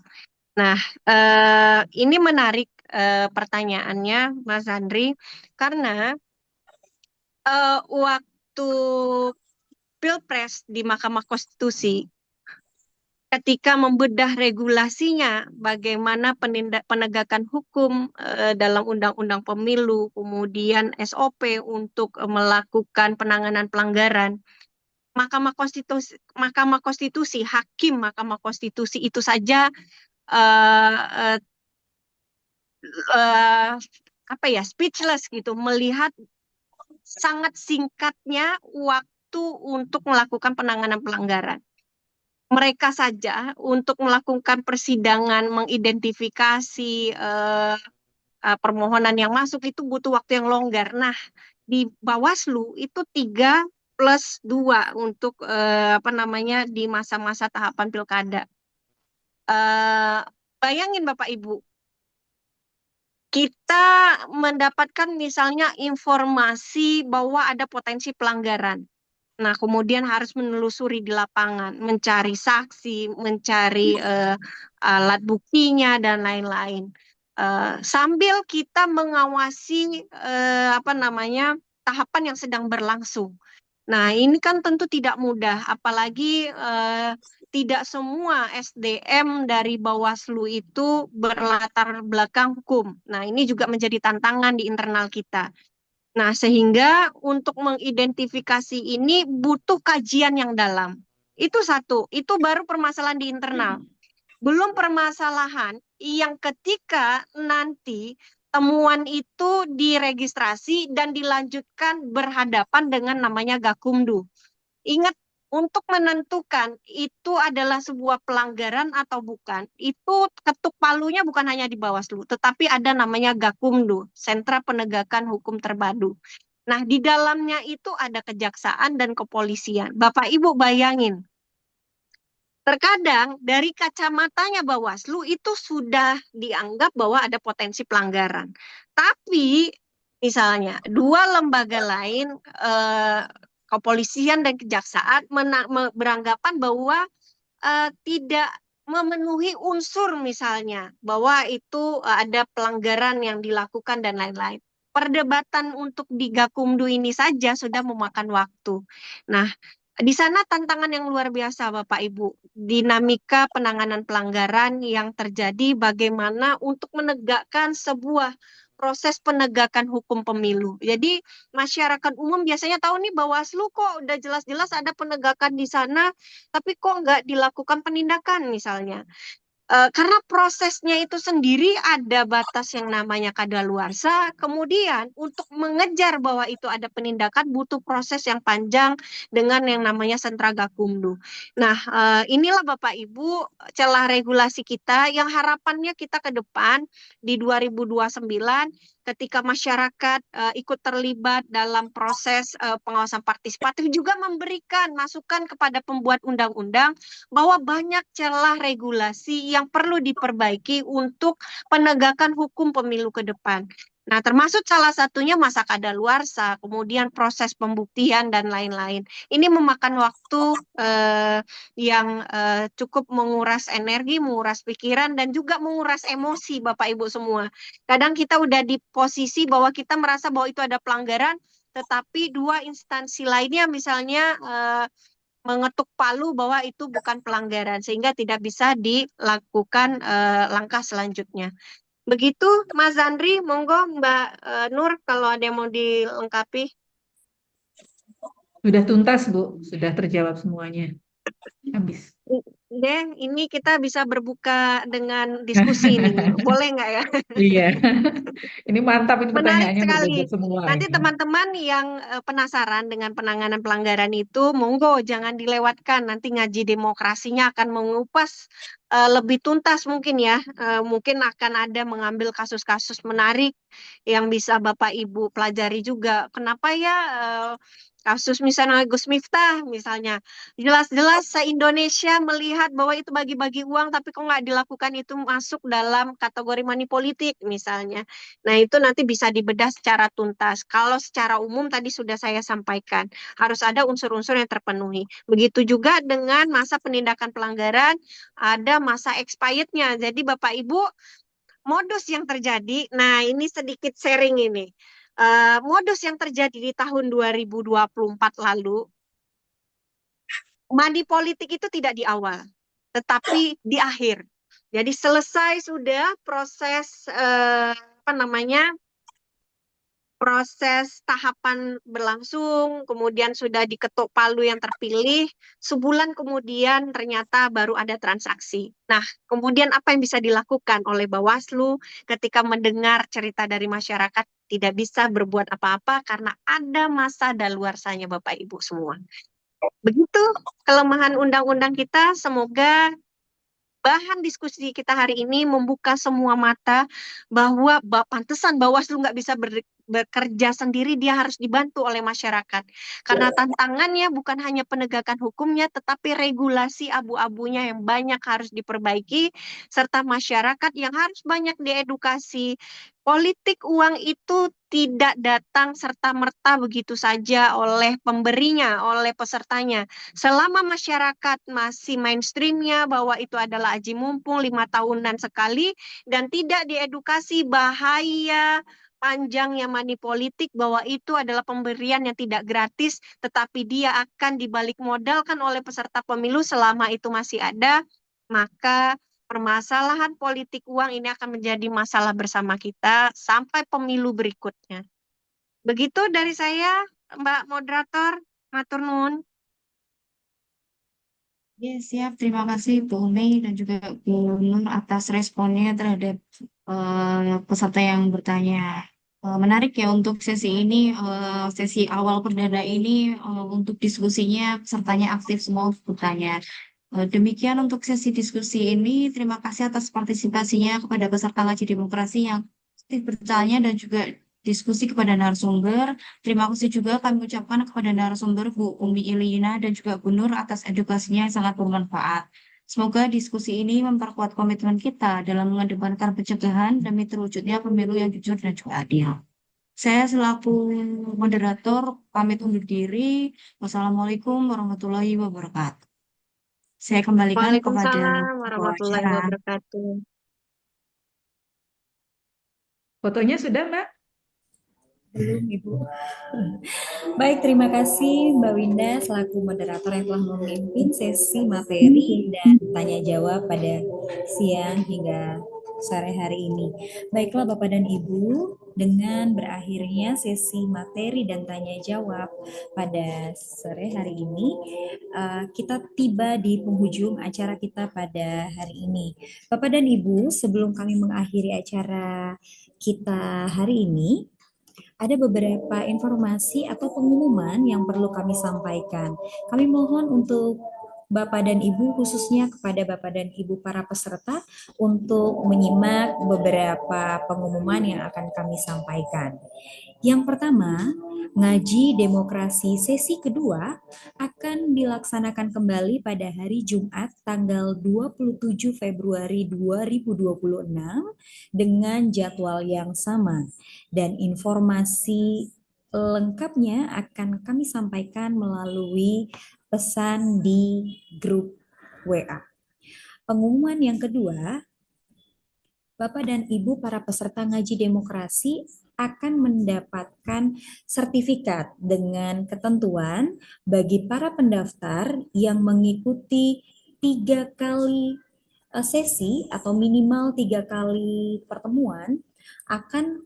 Nah, ini menarik pertanyaannya, Mas Andri, karena waktu Pilpres di Mahkamah Konstitusi, ketika membedah regulasinya, bagaimana penegakan hukum dalam undang-undang pemilu, kemudian SOP untuk melakukan penanganan pelanggaran, Mahkamah Konstitusi, hakim Mahkamah Konstitusi itu saja speechless gitu, melihat sangat singkatnya waktu untuk melakukan penanganan pelanggaran. Mereka saja untuk melakukan persidangan, mengidentifikasi permohonan yang masuk itu butuh waktu yang longgar. Nah, di Bawaslu itu 3+2 untuk di masa-masa tahapan pilkada. Bayangin Bapak Ibu, kita mendapatkan misalnya informasi bahwa ada potensi pelanggaran. Nah, kemudian harus menelusuri di lapangan, mencari saksi, mencari alat buktinya dan lain-lain. Sambil kita mengawasi tahapan yang sedang berlangsung. Nah, ini kan tentu tidak mudah, apalagi tidak semua SDM dari Bawaslu itu berlatar belakang hukum. Nah, ini juga menjadi tantangan di internal kita. Nah, sehingga untuk mengidentifikasi ini butuh kajian yang dalam. Itu satu, itu baru permasalahan di internal. Belum permasalahan yang ketika nanti temuan itu diregistrasi dan dilanjutkan berhadapan dengan namanya Gakumdu. Ingat, untuk menentukan itu adalah sebuah pelanggaran atau bukan, itu ketuk palunya bukan hanya di Bawaslu, tetapi ada namanya Gakumdu, Sentra Penegakan Hukum Terpadu. Nah, di dalamnya itu ada kejaksaan dan kepolisian. Bapak Ibu bayangin, Terkadang dari kacamatanya Bawaslu itu sudah dianggap bahwa ada potensi pelanggaran. Tapi misalnya dua lembaga lain, kepolisian dan kejaksaan beranggapan bahwa tidak memenuhi unsur misalnya bahwa itu ada pelanggaran yang dilakukan dan lain-lain. Perdebatan untuk di Gakumdu ini saja sudah memakan waktu. Nah, di sana tantangan yang luar biasa Bapak Ibu. Dinamika penanganan pelanggaran yang terjadi bagaimana untuk menegakkan sebuah proses penegakan hukum pemilu. Jadi masyarakat umum biasanya tahu nih Bawaslu kok udah jelas-jelas ada penegakan di sana, tapi kok nggak dilakukan penindakan misalnya. Karena prosesnya itu sendiri ada batas yang namanya kadaluarsa, kemudian untuk mengejar bahwa itu ada penindakan butuh proses yang panjang dengan yang namanya sentra gakumdu. Nah, inilah Bapak Ibu celah regulasi kita yang harapannya kita ke depan di 2029 ketika masyarakat ikut terlibat dalam proses pengawasan partisipatif juga memberikan masukan kepada pembuat undang-undang bahwa banyak celah regulasi yang perlu diperbaiki untuk penegakan hukum pemilu ke depan. Nah, termasuk salah satunya masa kadaluarsa, kemudian proses pembuktian dan lain-lain. Ini memakan waktu yang cukup menguras energi, menguras pikiran, dan juga menguras emosi Bapak Ibu semua. Kadang kita udah di posisi bahwa kita merasa bahwa itu ada pelanggaran, tetapi dua instansi lainnya misalnya mengetuk palu bahwa itu bukan pelanggaran sehingga tidak bisa dilakukan langkah selanjutnya. Begitu Mas Andri, monggo Mbak Nur kalau ada yang mau dilengkapi. Sudah tuntas, Bu. Sudah terjawab semuanya. Habis. Deh, ini kita bisa berbuka dengan diskusi nih. Boleh nggak ya? Iya. Ini mantap, ini Menarik pertanyaannya sekali. berbobot semua Nanti ini. teman-teman yang penasaran dengan penanganan pelanggaran itu, monggo jangan dilewatkan. Nanti ngaji demokrasinya akan mengupas lebih tuntas mungkin ya. Mungkin akan ada mengambil kasus-kasus menarik yang bisa Bapak Ibu pelajari juga. Kenapa ya kasus misalnya Gus Miftah misalnya. Jelas-jelas se-Indonesia melihat bahwa itu bagi-bagi uang, tapi kok nggak dilakukan itu masuk dalam kategori money politik misalnya. Nah, itu nanti bisa dibedah secara tuntas. Kalau secara umum tadi sudah saya sampaikan, harus ada unsur-unsur yang terpenuhi. Begitu juga dengan masa penindakan pelanggaran, ada masa expirednya. Jadi Bapak Ibu, modus yang terjadi, nah ini sedikit sharing ini. Modus yang terjadi di tahun 2024 lalu, money politik itu tidak di awal, tetapi di akhir. Jadi selesai sudah proses apa namanya proses tahapan berlangsung, kemudian sudah diketuk palu yang terpilih, sebulan kemudian ternyata baru ada transaksi. Nah, kemudian apa yang bisa dilakukan oleh Bawaslu ketika mendengar cerita dari masyarakat tidak bisa berbuat apa-apa karena ada masa daluarsanya Bapak Ibu semua. Begitu kelemahan undang-undang kita, semoga bahan diskusi kita hari ini membuka semua mata bahwa pantesan Bawaslu nggak bisa bekerja sendiri, dia harus dibantu oleh masyarakat. Karena tantangannya bukan hanya penegakan hukumnya, tetapi regulasi abu-abunya yang banyak harus diperbaiki, serta masyarakat yang harus banyak diedukasi. Politik uang itu tidak datang serta-merta begitu saja oleh pemberinya, oleh pesertanya. Selama masyarakat masih mainstreamnya bahwa itu adalah aji mumpung 5 tahunan sekali dan tidak diedukasi bahaya panjangnya money politik bahwa itu adalah pemberian yang tidak gratis tetapi dia akan dibalik modalkan oleh peserta pemilu selama itu masih ada, maka permasalahan politik uang ini akan menjadi masalah bersama kita sampai pemilu berikutnya. Begitu dari saya, Mbak Moderator, matur nuwun. Ya, siap. Terima kasih Bu Umi dan juga Bu Nur atas responnya terhadap peserta yang bertanya. Menarik ya untuk sesi ini, sesi awal perdana ini untuk diskusinya pesertanya aktif semua bertanya. Demikian untuk sesi diskusi ini. Terima kasih atas partisipasinya kepada peserta ngaji demokrasi yang aktif bertanya dan juga diskusi kepada narasumber. Terima kasih juga kami ucapkan kepada narasumber Bu Umi Iliana dan juga Bu Nur atas edukasinya yang sangat bermanfaat. Semoga diskusi ini memperkuat komitmen kita dalam mengedepankan pencegahan demi terwujudnya pemilu yang jujur dan juga adil. Saya selaku moderator pamit undur diri. Wassalamualaikum warahmatullahi wabarakatuh. Saya kembalikan kepada Waalaikumsalam pembawa warahmatullahi acara. wabarakatuh. Fotonya sudah, Mbak? Belum, Ibu. Baik, terima kasih Mbak Winda selaku moderator yang telah memimpin sesi materi dan tanya jawab pada siang hingga sore hari ini. Baiklah Bapak dan Ibu, dengan berakhirnya sesi materi dan tanya jawab pada sore hari ini, kita tiba di penghujung acara kita pada hari ini. Bapak dan Ibu, sebelum kami mengakhiri acara kita hari ini, ada beberapa informasi atau pengumuman yang perlu kami sampaikan. Kami mohon untuk Bapak dan Ibu, khususnya kepada Bapak dan Ibu para peserta, untuk menyimak beberapa pengumuman yang akan kami sampaikan. Yang pertama, ngaji demokrasi sesi kedua akan dilaksanakan kembali pada hari Jumat tanggal 27 Februari 2026 dengan jadwal yang sama. Dan informasi lengkapnya akan kami sampaikan melalui pesan di grup WA. Pengumuman yang kedua, Bapak dan Ibu para peserta ngaji demokrasi akan mendapatkan sertifikat dengan ketentuan bagi para pendaftar yang mengikuti 3 kali sesi atau minimal 3 kali pertemuan akan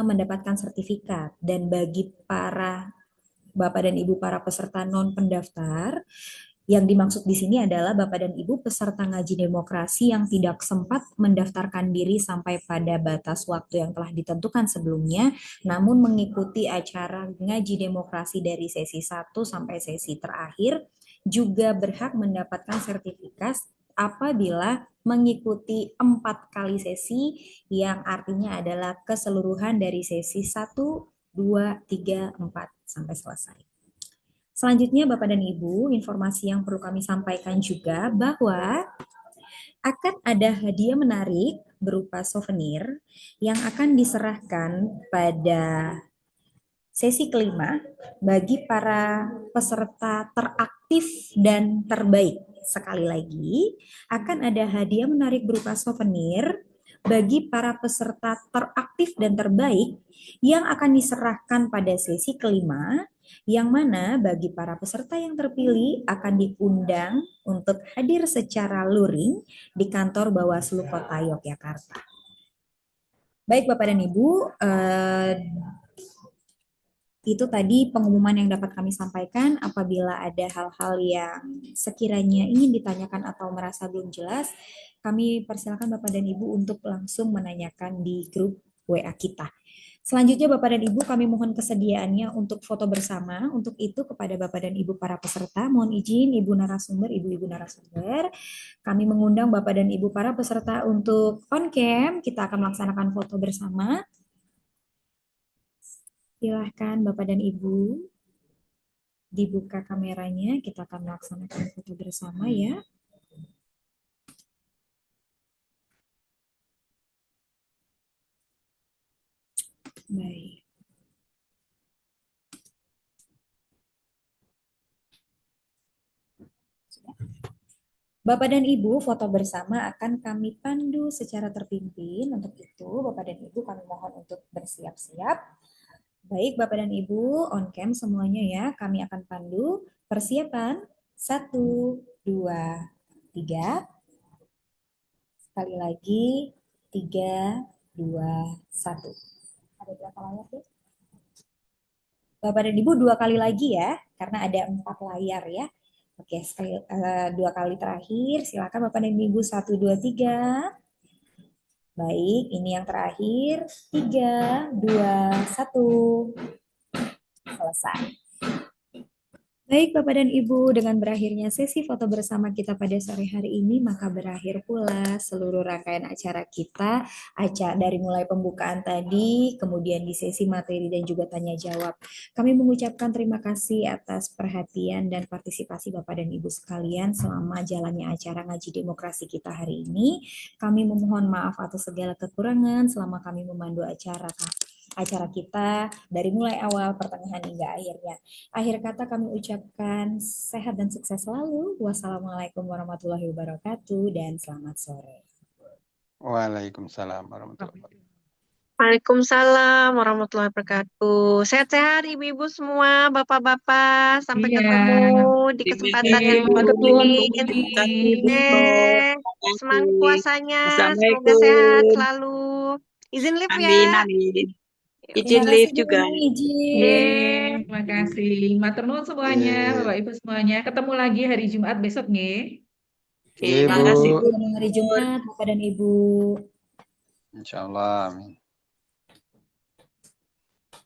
mendapatkan sertifikat. Dan bagi para Bapak dan Ibu para peserta non pendaftar, yang dimaksud di sini adalah Bapak dan Ibu peserta ngaji demokrasi yang tidak sempat mendaftarkan diri sampai pada batas waktu yang telah ditentukan sebelumnya, namun mengikuti acara ngaji demokrasi dari sesi 1 sampai sesi terakhir, juga berhak mendapatkan sertifikat apabila mengikuti 4 kali sesi, yang artinya adalah keseluruhan dari sesi 1, 2, 3, 4 sampai selesai. Selanjutnya Bapak dan Ibu, informasi yang perlu kami sampaikan juga bahwa akan ada hadiah menarik berupa souvenir yang akan diserahkan pada sesi kelima bagi para peserta teraktif dan terbaik. Sekali lagi, akan ada hadiah menarik berupa souvenir bagi para peserta teraktif dan terbaik yang akan diserahkan pada sesi kelima, yang mana bagi para peserta yang terpilih akan diundang untuk hadir secara luring di kantor Bawaslu Kota Yogyakarta. Baik Bapak dan Ibu, itu tadi pengumuman yang dapat kami sampaikan. Apabila ada hal-hal yang sekiranya ingin ditanyakan atau merasa belum jelas, kami persilakan Bapak dan Ibu untuk langsung menanyakan di grup WA kita. Selanjutnya Bapak dan Ibu, kami mohon kesediaannya untuk foto bersama. Untuk itu kepada Bapak dan Ibu para peserta, mohon izin Ibu narasumber, Ibu-ibu narasumber, kami mengundang Bapak dan Ibu para peserta untuk on cam. Kita akan melaksanakan foto bersama. Silahkan Bapak dan Ibu, dibuka kameranya, kita akan melaksanakan foto bersama ya. Baik. Bapak dan Ibu, foto bersama akan kami pandu secara terpimpin. Untuk itu, Bapak dan Ibu kami mohon untuk bersiap-siap. Baik, Bapak dan Ibu, on cam semuanya ya. Kami akan pandu. Persiapan, 1, 2, 3. Sekali lagi, 3, 2, 1. Ada berapa layar tuh? Bapak dan Ibu 2 kali lagi ya, karena ada 4 layar ya. Oke, sekali 2 kali terakhir. Silakan Bapak dan Ibu 1, 2, 3. Baik, ini yang terakhir. 3, 2, 1. Selesai. Baik, Bapak dan Ibu, dengan berakhirnya sesi foto bersama kita pada sore hari ini, maka berakhir pula seluruh rangkaian acara kita, dari mulai pembukaan tadi, kemudian di sesi materi dan juga tanya jawab. Kami mengucapkan terima kasih atas perhatian dan partisipasi Bapak dan Ibu sekalian selama jalannya acara ngaji demokrasi kita hari ini. Kami memohon maaf atas segala kekurangan selama kami memandu acara kita dari mulai awal, pertengahan hingga akhirnya. Akhir kata kami ucapkan sehat dan sukses selalu. Wassalamualaikum warahmatullahi wabarakatuh dan selamat sore. Waalaikumsalam warahmatullahi wabarakatuh. Waalaikumsalam warahmatullahi wabarakatuh. Sehat-sehat ibu-ibu semua, bapak-bapak. Sampai Iya. ketemu di kesempatan yang Matur lain. nuwun. Semangat puasanya, semoga sehat Assalamualaikum. selalu. Izin live ya. Amin, amin. Terima Izin kasih live Bu, juga. izin. Terima kasih. Matur nuwun semuanya, Bapak Ibu semuanya. Ketemu lagi hari Jumat besok nggih. Terima Terima kasih kasih, Bu, Bu. hari Jumat, Bapak dan Ibu. Insya Allah. Amin.